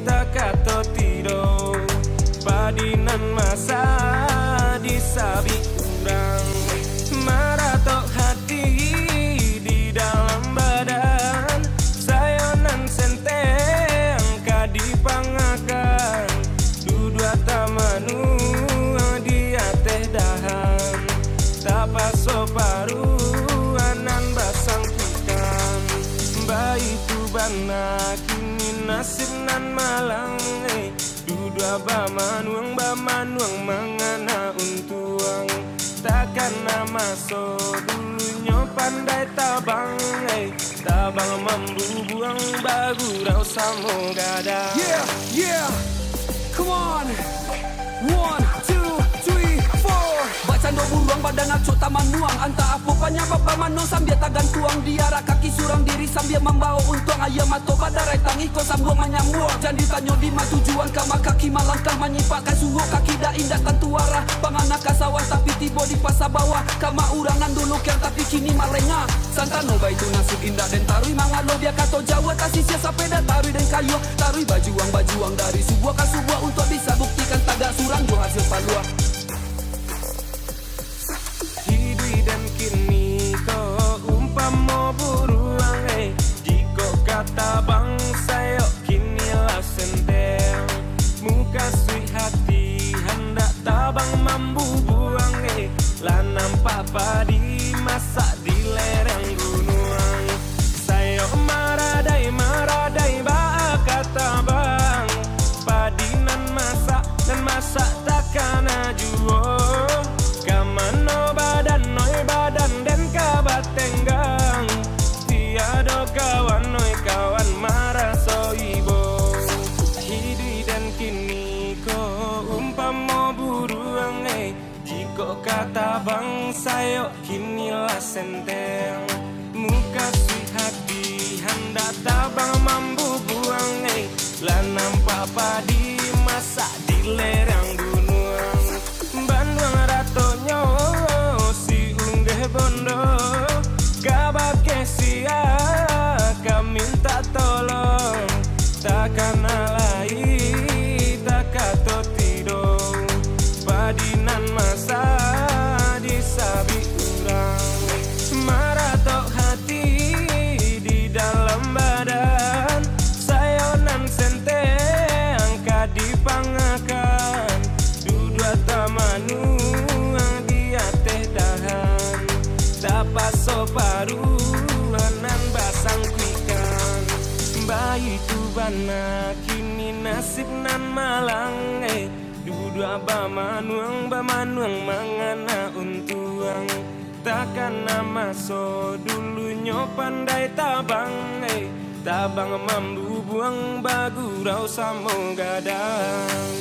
takato tido, padinan masa disabi urang, maratok hati di dalam badan, sayonan senteng kadipangakan, dudua tamanu dia teh dahan, tapaso paru anan basang itu bana kini nasib nan malang dudua bamanuang mangana untuang, takkan nama so dulunya pandai tabang tabang mambu buang bagurau samo gada. Yeah, come on. 1, 2, 3, 4. Bacando buruang badan acok taman nuang, anta apopanya bapa mano sambil tagan tuang, diara kaki surang diri sambil membawa untuang, ayam atau badarai tangi ko sambuang manyamuang. Jangan ditanya di mana tujuan kama kaki malangkah menyipakkan sungguh kaki dah indahkan tuara, pangana kasawan tapi tiba di pasar bawah, kama urangan dulu yang tapi kini malengah. Santano itu nasib indah dan tarui mangalo dia kato Jawa tak sisia sepeda tarui dan kayu, tarui bajuang dari sebuah ke sebuah untuk bisa buktikan tagak surang jo hasil palua. Hidui dan kini ko umpamo buruang jiko kata bang sayo kini lah senteng, muka sui hati hendak tabang mambu buang lah nampak padi masak di lereng gunung. Sayo maradai bakata bang, padinan masak dan masak takkan ajuo. Kamano badan noi badan den kabat tenggang, tiado kawan noi kawan maraso ibo. Hidui dan kini ko umpamo buruang jiko kata bang sayo kini lah senteng, muka sui hati hendak tabang mambu buang lah nampak padi masak di lereng gunung. Bandung ratonyo si unggah bondo, kabake sia kami minta tolong, takkan alai takato tido, padinan masa disabi urang, maratok hati di dalam badan, sayonan senteng kadipangakan, dudua tamanu dia teh dahan, tapaso paru nan basang kuikan, bayi tu bana kini nasib nan malang dudua bamanuang mangana untuang, takkan nama so dulunya pandai tabang tabang mambu buang bagurau samo gadang.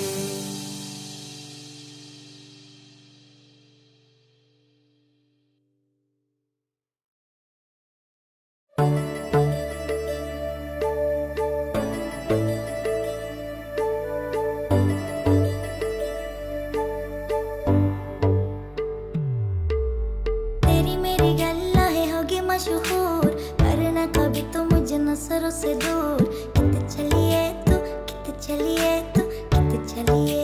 मशहूर करना कभी तो मुझे नजरों से दूर कितने चलिए तू कितने चलिए तो कित चलिए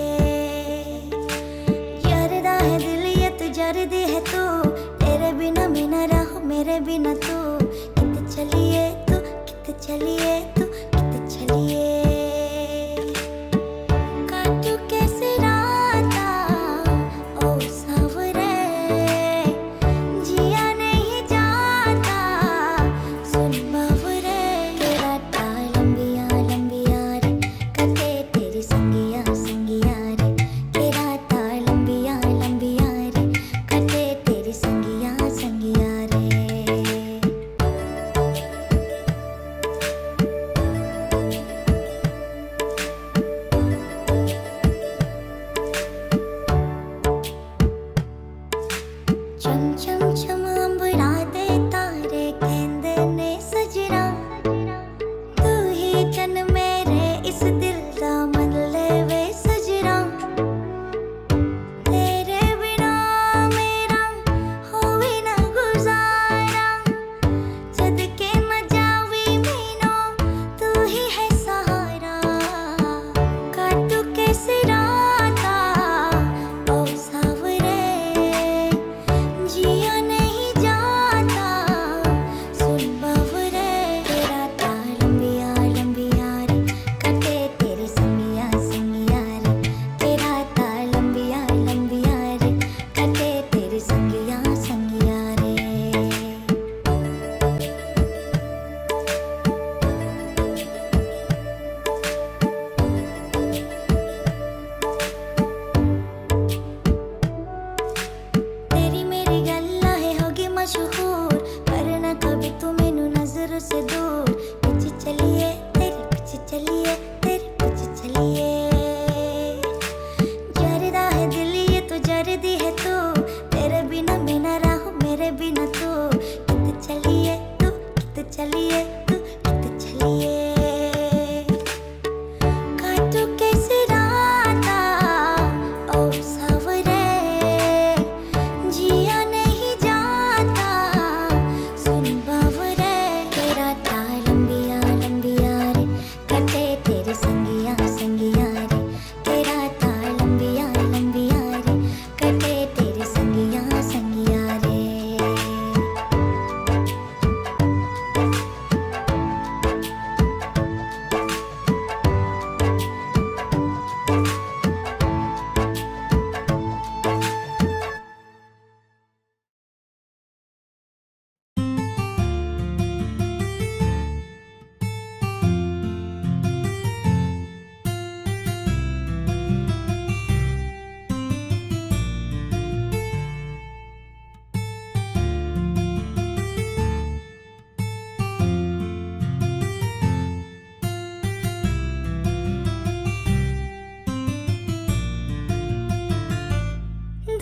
जरदा है दिल ये तो जर्दी है तू तेरे बिना मैं न रहूं मेरे बिना तू कित चलिए तो कित चलिए तो कित चलिए काटू कैसे राता ओ सावरे जिया नहीं जाता सुन बावरे तेरा ताल लंबिया लंबिया रे कटे तेरी संगिया संगिया रे तेरा ताल लंबिया लंबिया रे कटे तेरी संगिया संगिया रे चम चम चम अंबराते तारे कहंदे ने सजना तू ही चन मेरे इस दिल दा मन लेवे सजना तेरे बिना मेरा होवे ना गुजारा जद के न जावी मीनो तू ही है सहारा काटू कैसे राता ओ सावरे जिया नहीं जाता सुन बावरे तेरा ताल लंबिया लंबिया रे कटे तेरी संगिया संगिया रे तेरा ताल लंबिया लंबिया रे कटे तेरी संगिया संगिया रे तेरी मेरी गल्ला है होगी मशहूर पर न कभी तू मैनू नजर से दूर पीछे चलिए तेरे पीछे चलिए तेरे पीछे चलिए जरदा है दिल ये तो जर्दी है तू तेरे बिना मैं न रहूं मेरे बिना तू कित चलिए तू कित चलिए तू कित चलिए काटू कैसे राता ओ सावरे जिया नहीं जाता सुन बावरे तेरा ताल लंबिया लंबिया रे कटे तेरी संगिया संगिया रे तेरा ताल लंबिया लंबिया रे कटे तेरी संगिया संगिया रे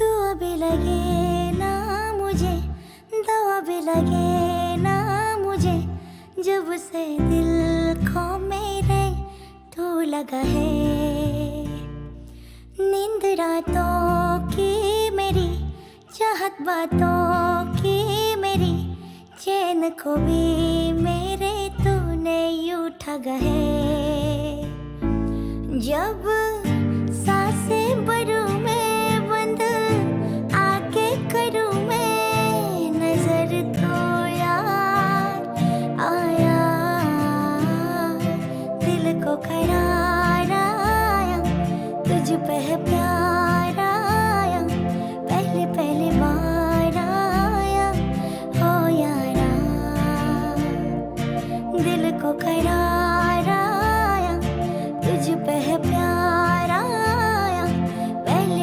दुआ भी लगे ना मुझे दवा भी लगे ना मुझे जब से दिल को मेरे तू लगा है नींद रातों की मेरी चाहत बातों की मेरी चैन को भी मेरे तूने यूं ठगा है जब सांसें भरूं मैं बंद आके करूं मैं नजर तो यार आया दिल को करार आया तुझ पे है प्यार आया पहले पहले बार आया हो यारा दिल को करार आया तुझ पे है प्यार आया पहले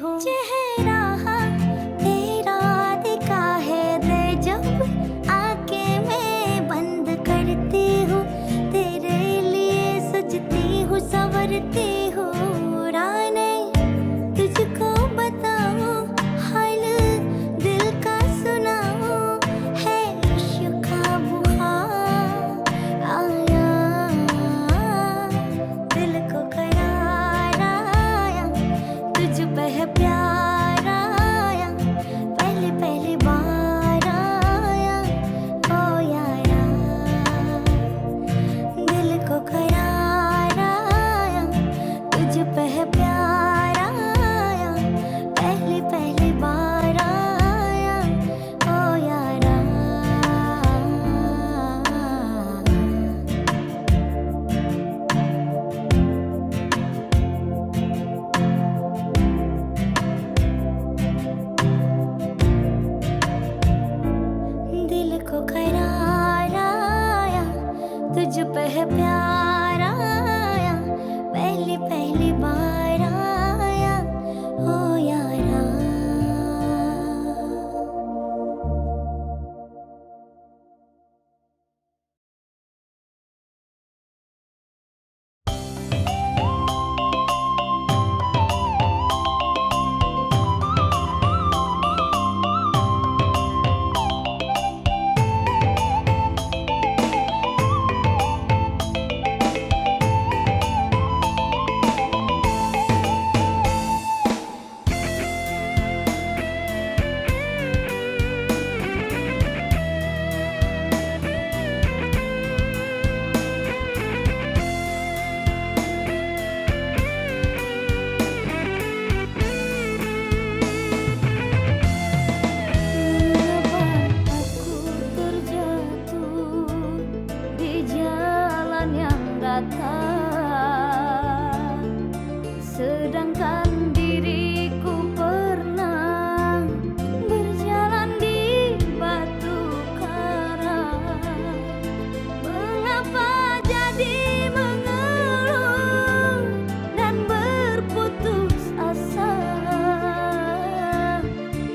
हूँ चेहरा तेरा दिखा है दे जब आके मैं बंद करती हूँ तेरे लिए सजती हूँ संवरती हूँ राने तुझको बताऊँ हाल दिल का सुनाऊँ है इश्क का बुखार आया दिल को करार आया तुझ पे है प्यार आया पहली पहली बार आया ओ यारा दिल को करार आया तुझ पे है प्यार आया पहली पहली बार आया ओ यारा दिल को करार आया तुझ पे है प्यार आया पहली पहली बार आया ओ यारा Aku terjatuh di jalan yang datar sedangkan diriku pernah berjalan di batu karang mengapa jadi mengeluh dan berputus asa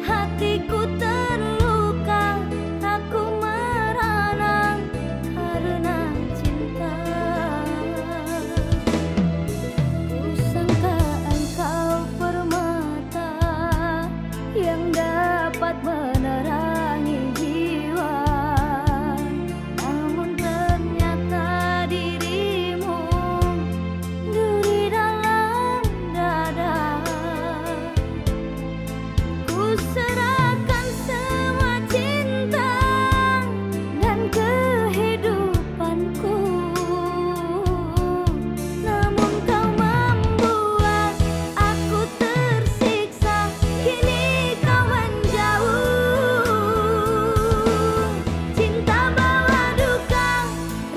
hatiku terluka aku merana karena cinta kusangka engkau permata yang dapat menerangi jiwa namun ternyata dirimu duri dalam dada ku serahkan semua cinta dan kehidupanku namun kau membuat aku tersiksa kini kau menjauh cinta bawa duka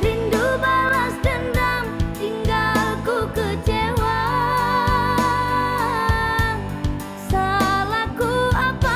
rindu balas dendam tinggalku kecewa salahku apa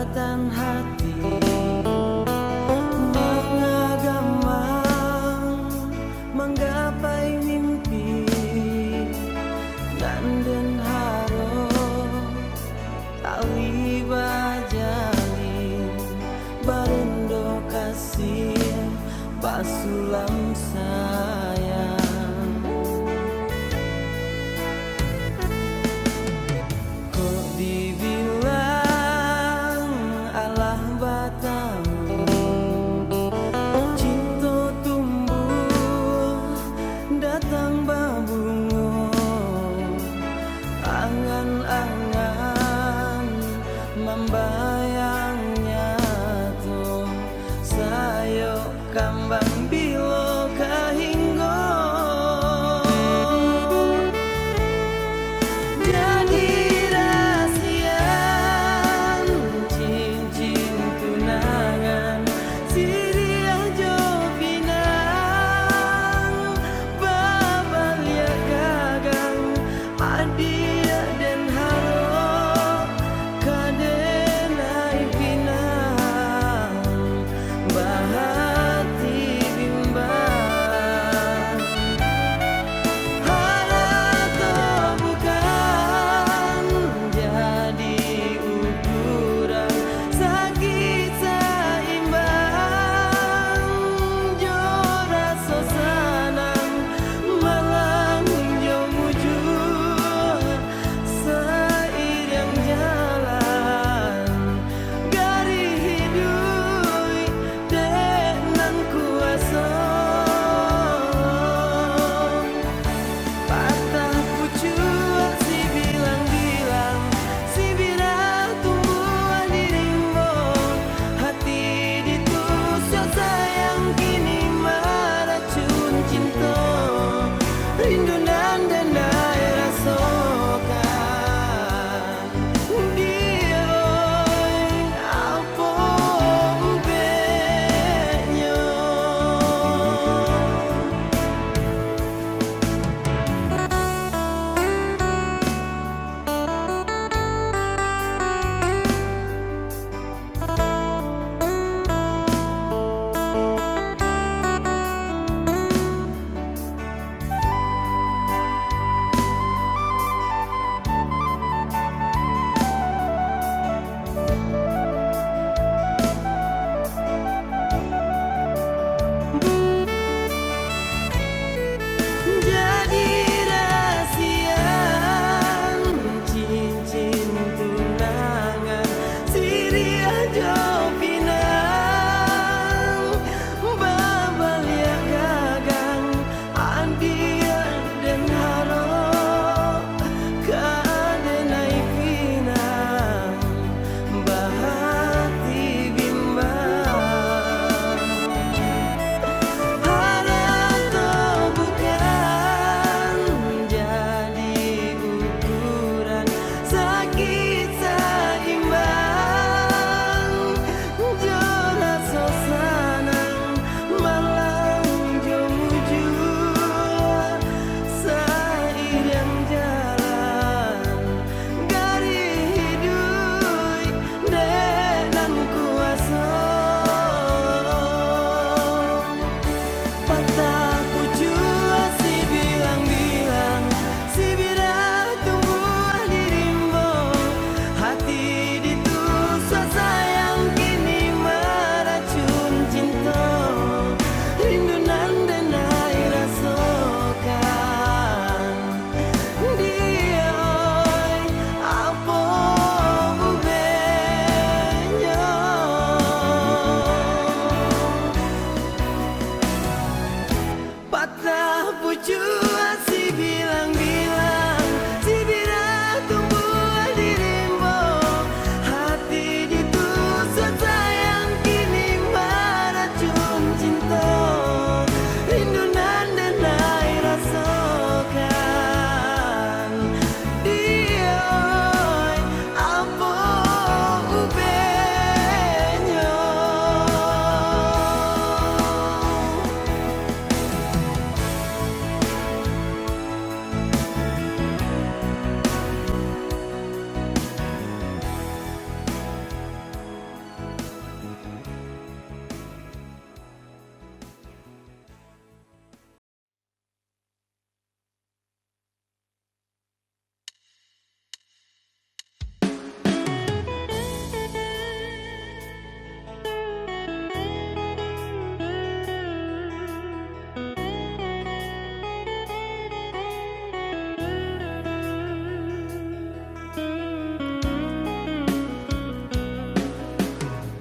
Ikatan hati mengagamang menggapai mimpi dan den haro tali bajalin barundo kasih basulam sayang. Kok dibilang alah batamu cinta tumbuh datang babungo angan-angan membayangnya tuh sayo kambang bilo kahinggo jadi rahasian cincin tunangan siriah jopinang babalia gagang adia den haro kadenai pinang bahati bimbang harata bukan jadi ukuran sakit seimbang jora sosanang malang jo mujur seiring jalan gari hidup dengan kuasa patah pucuk si bilang-bilang si birah tumbuhan di rimbun hati ditusuk sayang kini meracun cinta rindu dan dendai rasakan dia apa umpenya. Jadi rahasian cincin tunangan siriah jopinang babalia gagang adia den haro kadenai pinang bahati bimbang harata bukan jadi ukuran sakit seimbang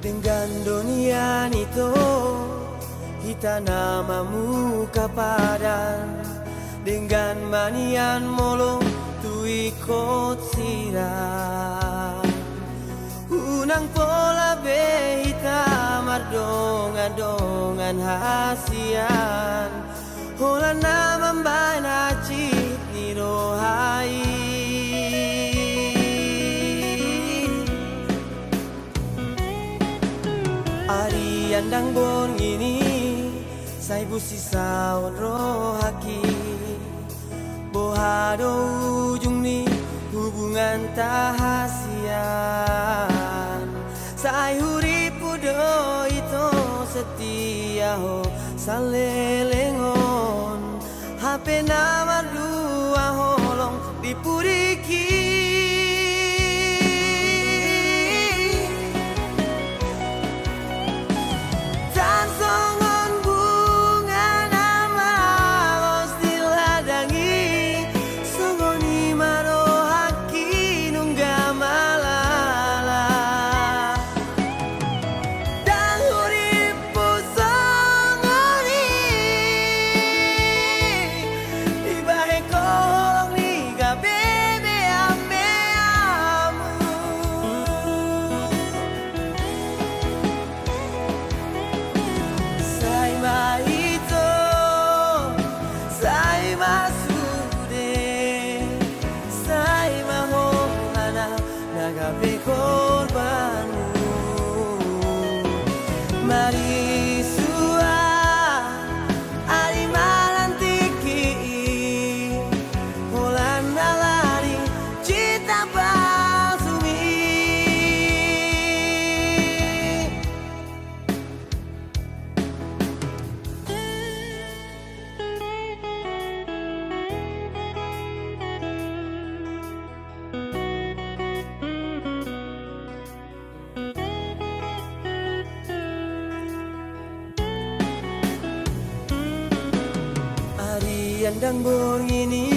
Dengan dunia itu kita namamu kapadan dengan manian molo tu ikut sirah unang pola be hitam ardongan hasian hola nama mbana cik ni rohai Ari andang bon ini sai busi saun rohaki bohado ujung ni hubungan tahasian sai huripu do itu setia ho salelengon HP nama dua holong dipuriki Mari sua ari malantiki holan nalari cita basumi Andang bor ini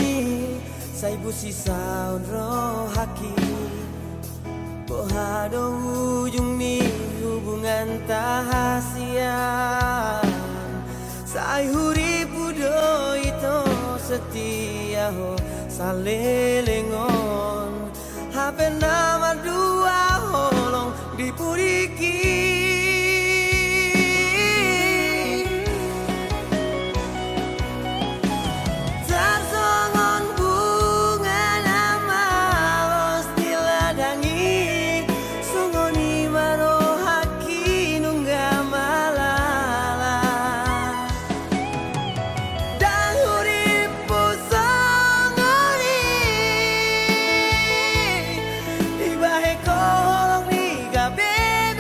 sai busi saun rohaki bohado ujung ni hubungan tahasian sai huripu do itu setia ho salelengon HP nama dua holong dipuriki Baby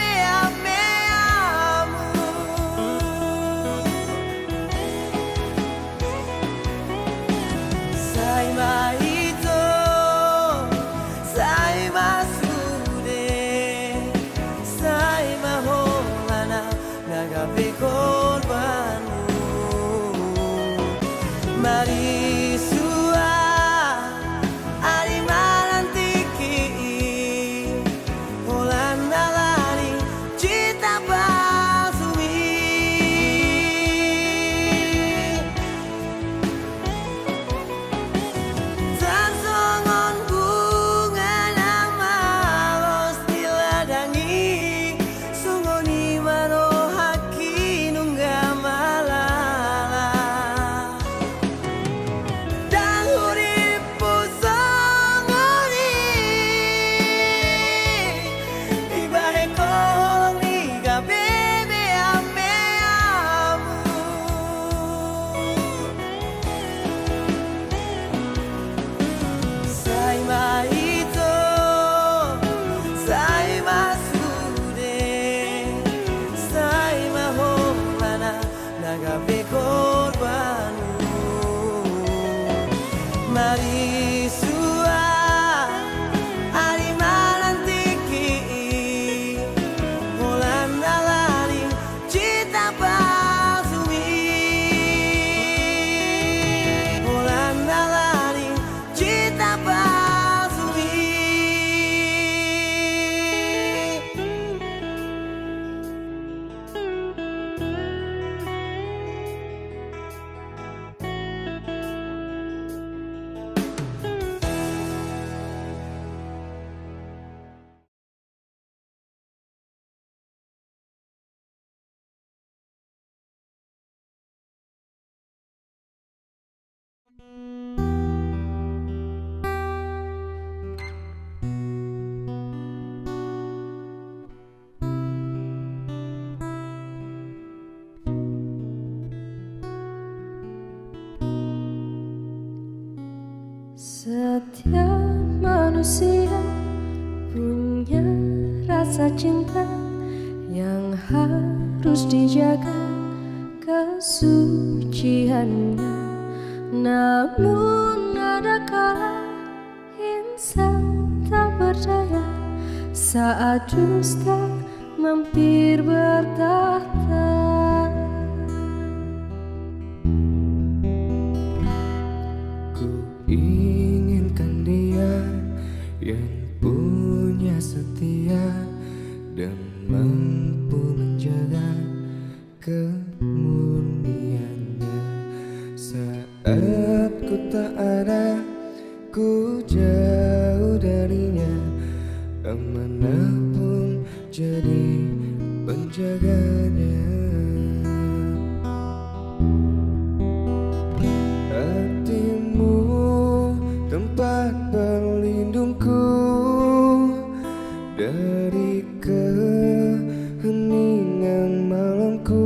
Setiap manusia punya rasa cinta yang harus dijaga kesuciannya. Namun ada kala insan tak berdaya saat dusta mampir bertahta. Inginkan dia yang punya setia dan mampu menjaga kemurniannya. Saat ku tak ada, ku jauh darinya, amanah pun jadi penjaganya. Tempat berlindungku dari keheningan malamku.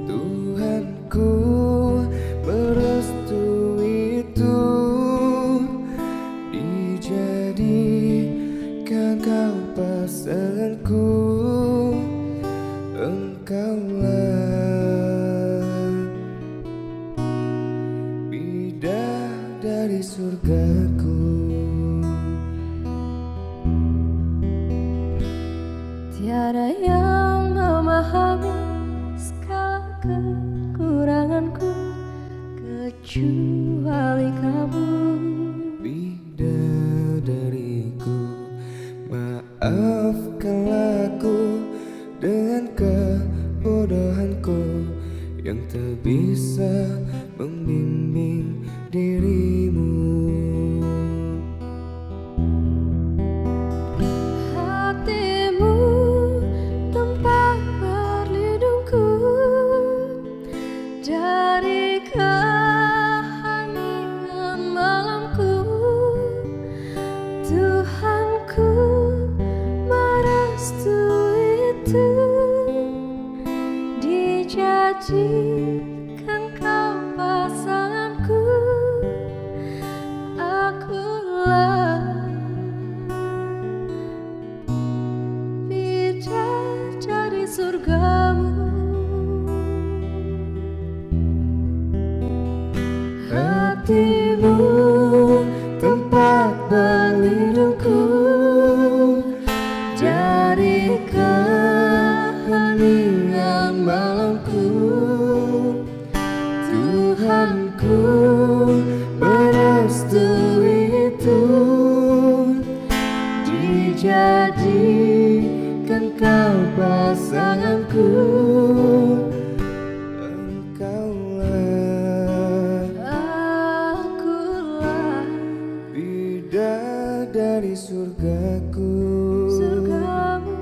Tuhanku merestui itu, dijadikan kau pasanganku. Engkaulah dari surgaku. Tiada yang memahami segala kekuranganku kecuali kamu. Bidadariku, maafkanlah aku dengan kebodohanku yang tak bisa membimbing dirimu. Hatimu tempat berlindungku dari keheningan malamku. Tuhanku merestui itu, dijadikan kau pasanganku. Akulah bidadari surgamu. Hatimu tempat berlindungku dari keheningan malamku. Tuhanku merestui itu, dijadikan kau pasanganku. Akulah bidadari surgaku. surgamu.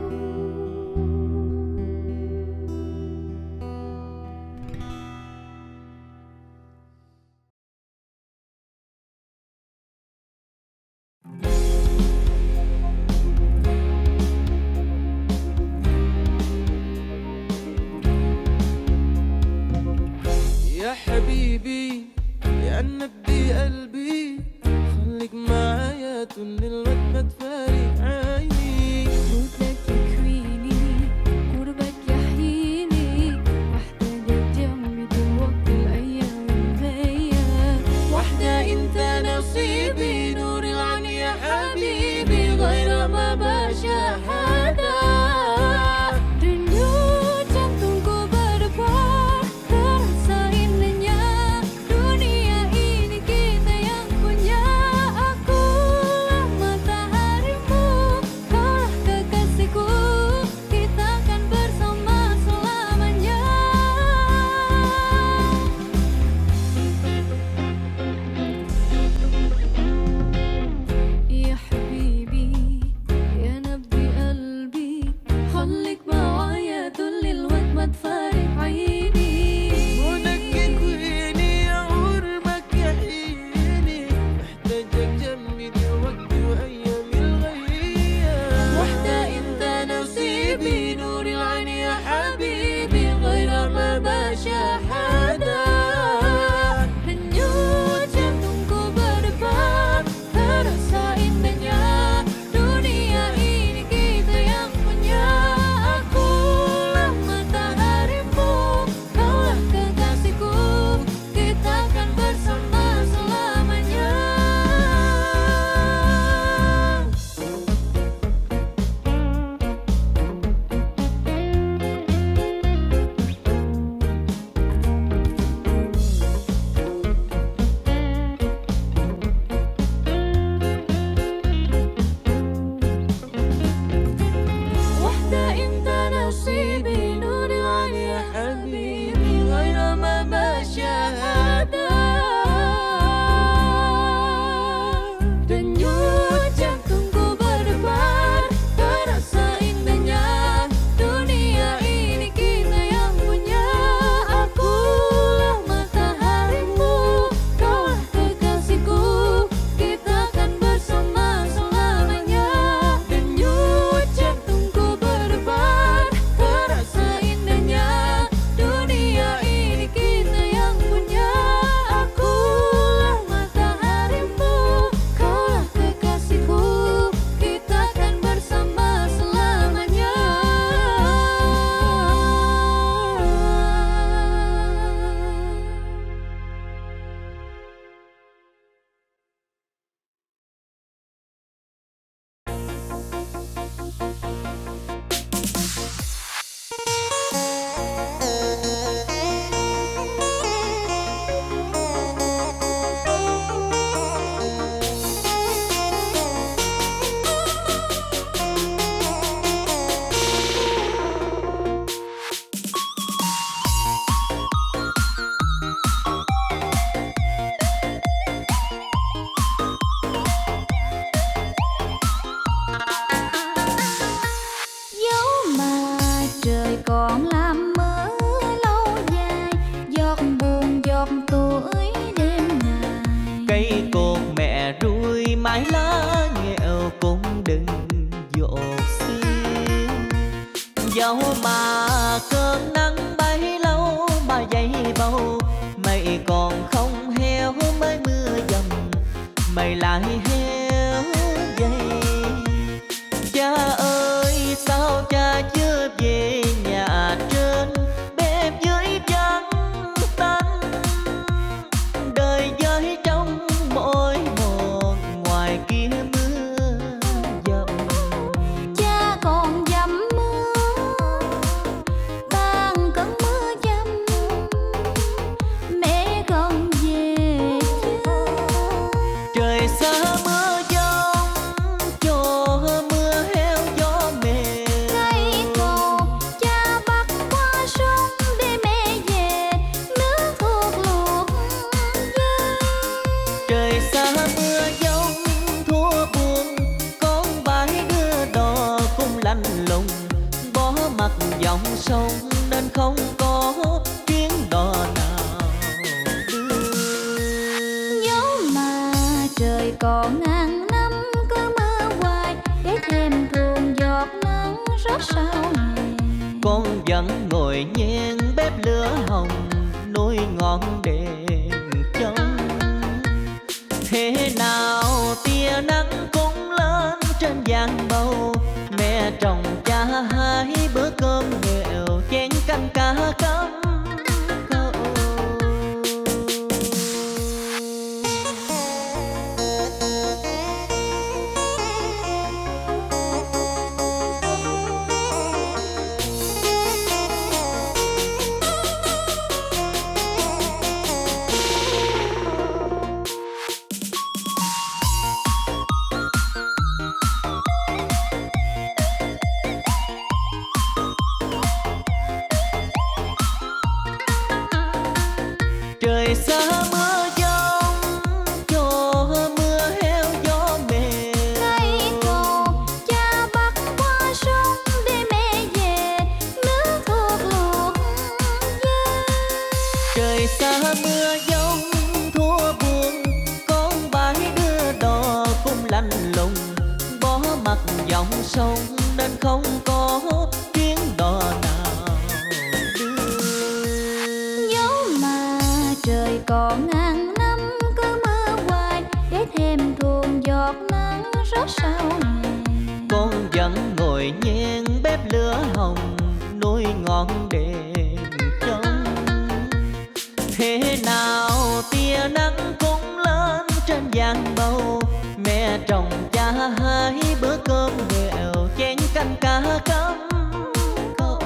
أنت نصيبي نور العين يا حبيبي غير ما بشهادة Denyut jantungku berdebar terasa indahnya dunia ini kita yang punya akulah mataharimu kaulah kekasihku kita kan bersama selamanya Denyut jantungku berdebar terasa indahnya dunia ini kita yang punya akulah mataharimu kaulah kekasihku kita kan bersama selamanya Dẫu mà trời còn làm mưa lâu dài giọt buồn giọt tuổi đêm ngày Cây cột mẹ ruồi mái lá nghèo cũng đừng dột xưa Dẫu mà cơn nắng bấy lâu mà dây bầu Mây còn không heo mới mưa dầm Mây lại heo dây Cha ơi sao cha chưa về nhà trên bếp dưới trắng tanh Đời với trong mỗi một ngoài kia mưa dầm Cha còn dầm mưa ban cơn mưa dầm mẹ còn về chưa Trời xa mưa giông cho mưa heo gió mềm cây cột cha bắt qua sông để mẹ về nước thuộc luộc dơi Trời xa mưa giông thua buồn con bãi đưa đò cũng lạnh lùng Bó mặt dòng sông nên không có chuyến đò nào đưa Dẫu mà trời còn ngàn năm cứ mưa hoài để thêm thuồng giọt nắng rót sao hè Con vẫn ngồi nhen bếp lửa hồng nuôi ngọn đèn trông Thế nào tia nắng cũng lên trên giang bầu Mẹ trồng cha hai bữa cơm nghèo chén canh cá cắm câu Trời xa mưa giông cho mưa heo gió mềm cây cột cha bắt qua sông để mẹ về nước thuộc luộc dơi Trời xa mưa giông thua buồn con bãi đưa đò cũng lạnh lùng Bó mặt dòng sông nên không có chuyến đò nào đưa Dẫu mà trời còn ngàn năm cứ mưa hoài để thêm thuồng giọt nắng rót sao hè Con vẫn ngồi nhen bếp lửa hồng nuôi ngọn đèn trông Thế nào tia nắng cũng lên trên giang bầu Mẹ trồng cha hai bữa cơm nghèo chén canh cá cắm câu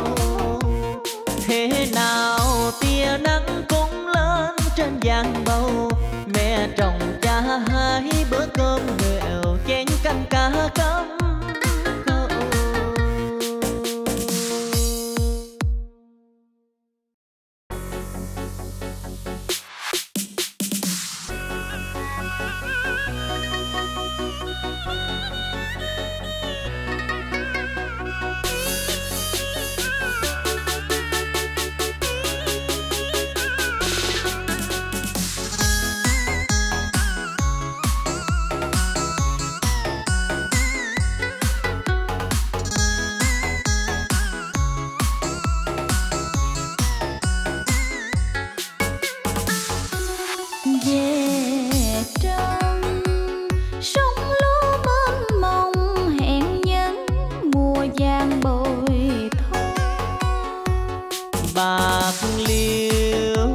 Thế nào tia nắng cũng lên trên giang bầu Mẹ trồng cha hai bữa cơm nghèo chén canh cá cắm câu Bạc Liêu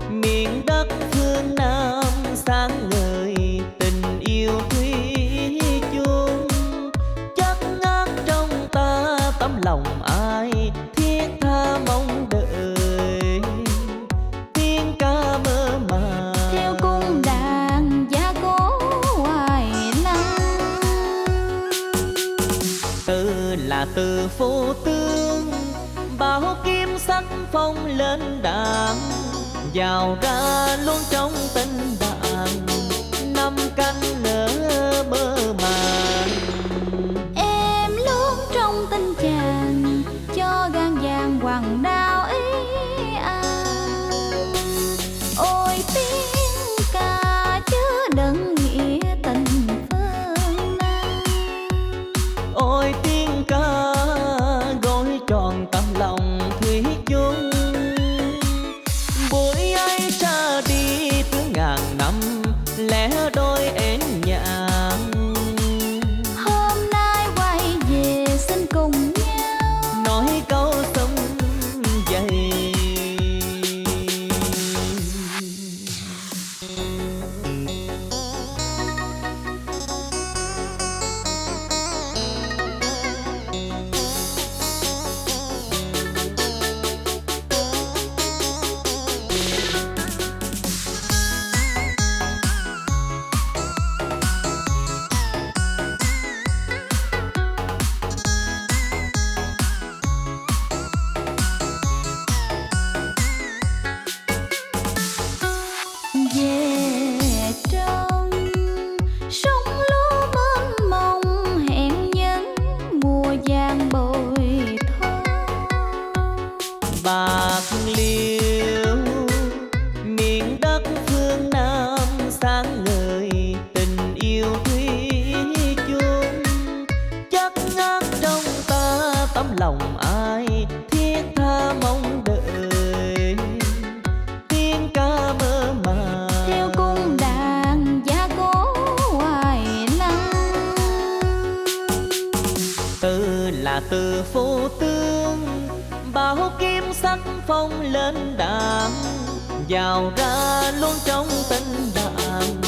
miền đất phương Nam sáng ngời tình yêu thủy chung, chất ngát trong ta tấm lòng ai thiết tha mong đợi, tiếng ca mơ màng theo cung đàn giá cố hoài lăng. Từ là từ phố tương bao kim sắc phong lên đàn, vào ra luôn trong tình đàn năm cánh nở mơ màng. Em luôn trong tình chàng cho gan vàng hoàng đao ý ôi tiếng ca chứa đựng nghĩa tình phương Nam. Ôi tiếng ca gói tròn tấm lòng thủy chung, buổi ấy ra đi từ ngàn năm lẻ đôi én nhạn. Hôm nay quay về xin cùng nhau Nói câu sum dày. về trong sông lúa mênh mông hẹn nhân mùa vàng bội thu. Bạc Liêu miền đất phương Nam sáng ngời tình yêu thủy chung, chất ngát trong ta tấm lòng ai thiết tha mong đợi, tiếng ca mơ màng Theo cung đàn giá cố hoài lăng. từ là từ phố tương bao kim sắc phong lên đàn, vào ra luôn trong tình đàn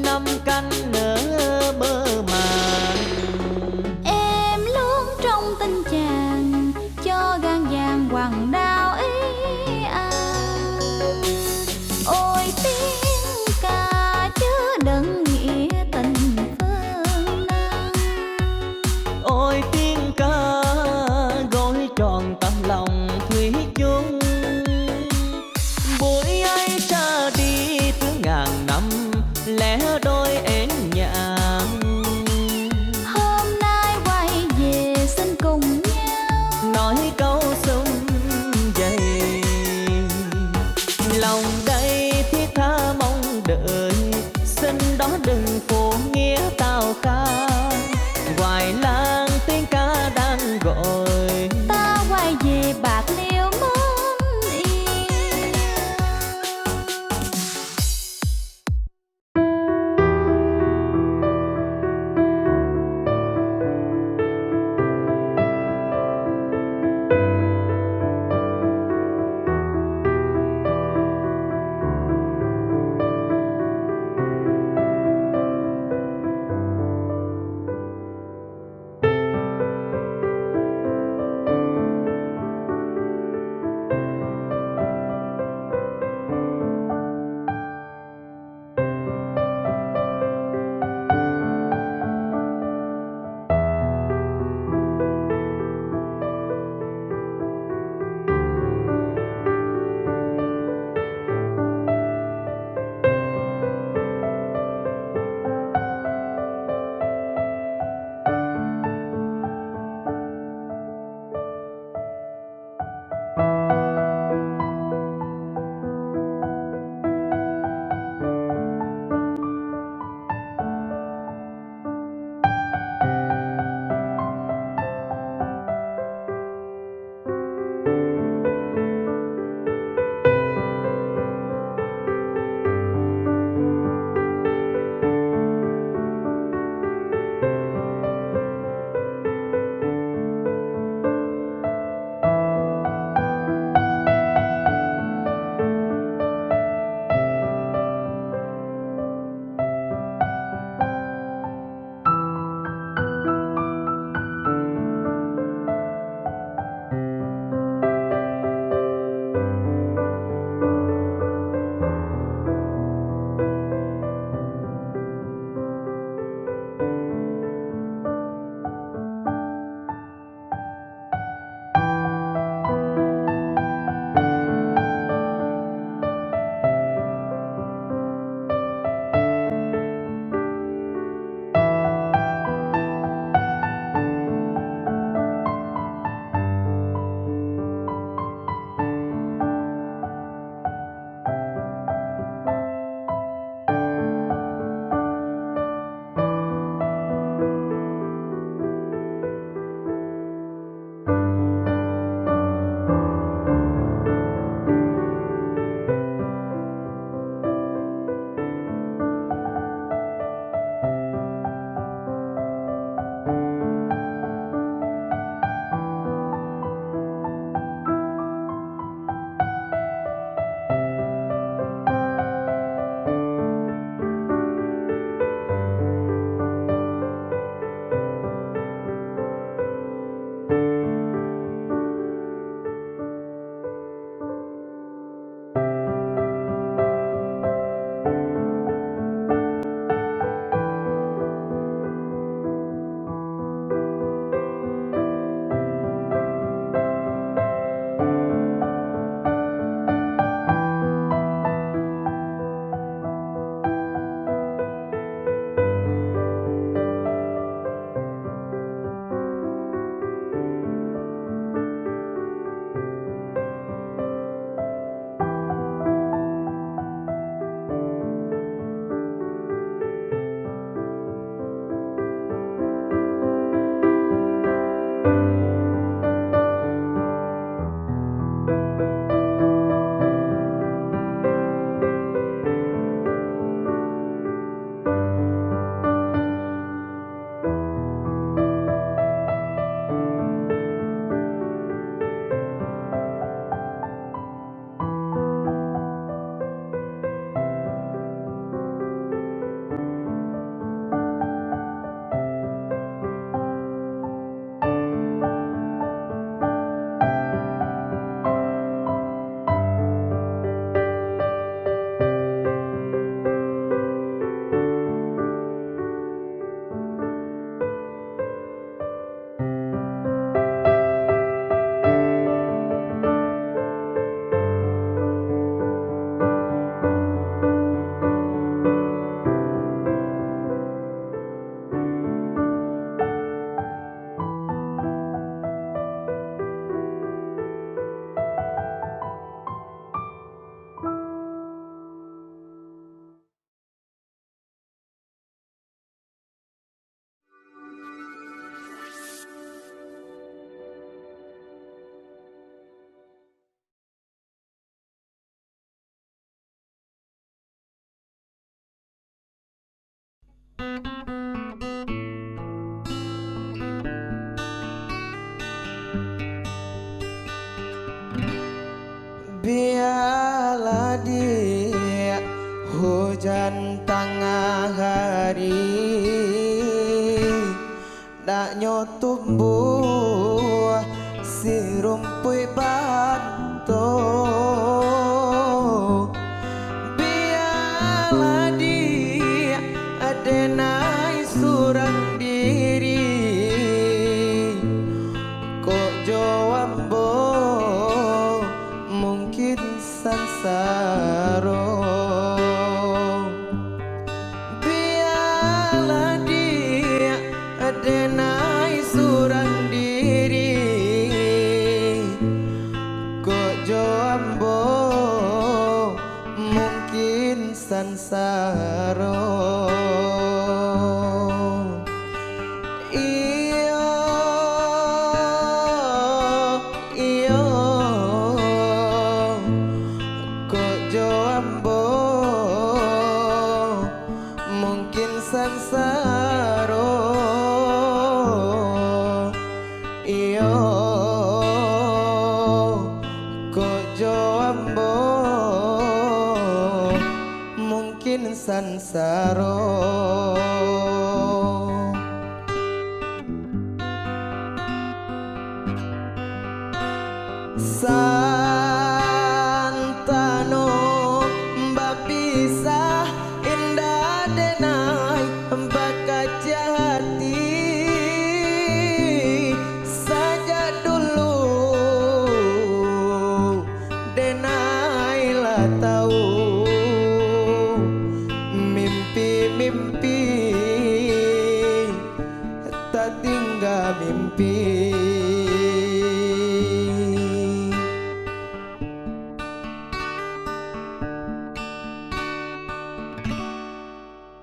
năm cánh nở mơ màng. Em luôn trong tình chàng cho gan vàng hoàng đao ý ôi tiếng ca chứa đựng nghĩa tình phương Nam. Ôi tiếng ca gói tròn tấm lòng thủy chung, buổi ấy ra đi từ ngàn năm lẻ đôi én nhạn. Hôm nay quay về xin cùng nhau Nói câu sum dày. Lòng đây thiết tha mong đợi, xin đó đừng phụ nghĩa tào khang. Hoài lang tiếng ca đang gọi ta quay về Bạc Liêu mến yêu. biarlah dia hujan tengah hari nak tumbuh si rumput bantu biarlah dia ada naik surang diri kok jawambo mungkin sansaro biarlah dia ada naik surang diri kok jawambo mungkin sansaro sansaro iyo kojo ambo mungkin sansaro santano mbapisa indah denai bakaja hati saja dulu denailah tahu mimpi-mimpi tak tinggal mimpi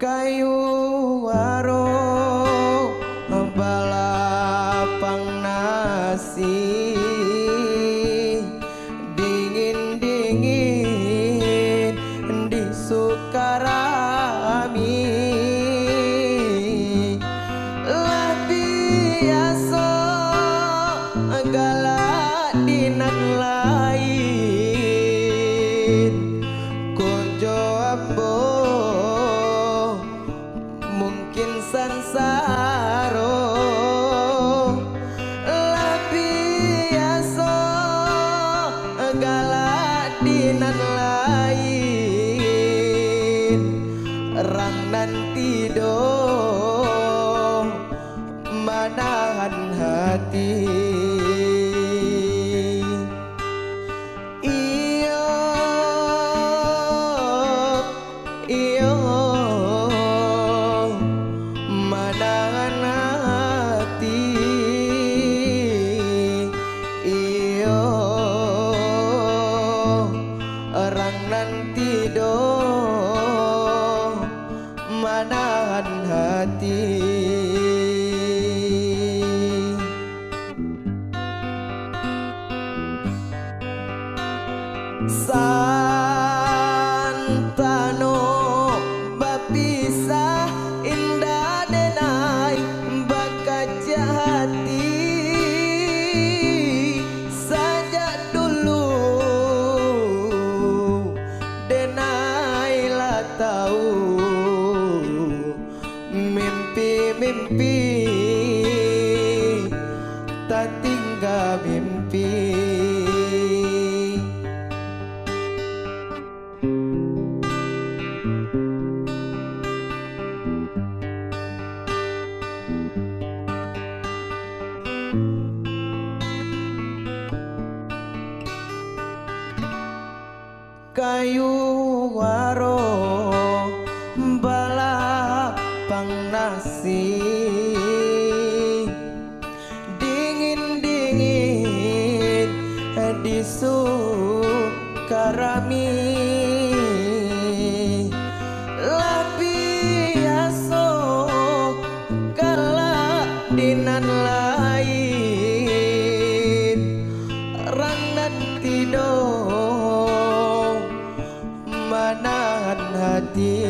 kayu waro balapang nasi dingin-dingin di Sukarami lah biasa galak dinan lain kojo ambo mungkin sansaro lah biasa galak dinan lain rang nanti dong menahan hati iyo iyo menahan hati iyo orang nanti dong menahan hati santano bapisa indah denai bakaja hati saja dulu denailah tahu mimpi-mimpi tak tinggal mimpi kayu waro balapang nasi dingin-dingin di Sukarami lah biasa galak dinan lain rang nanti dong menahan hati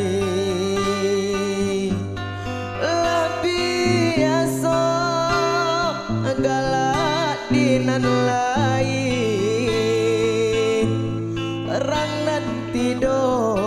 lah biasa galak dinan lain Răng năn tì đô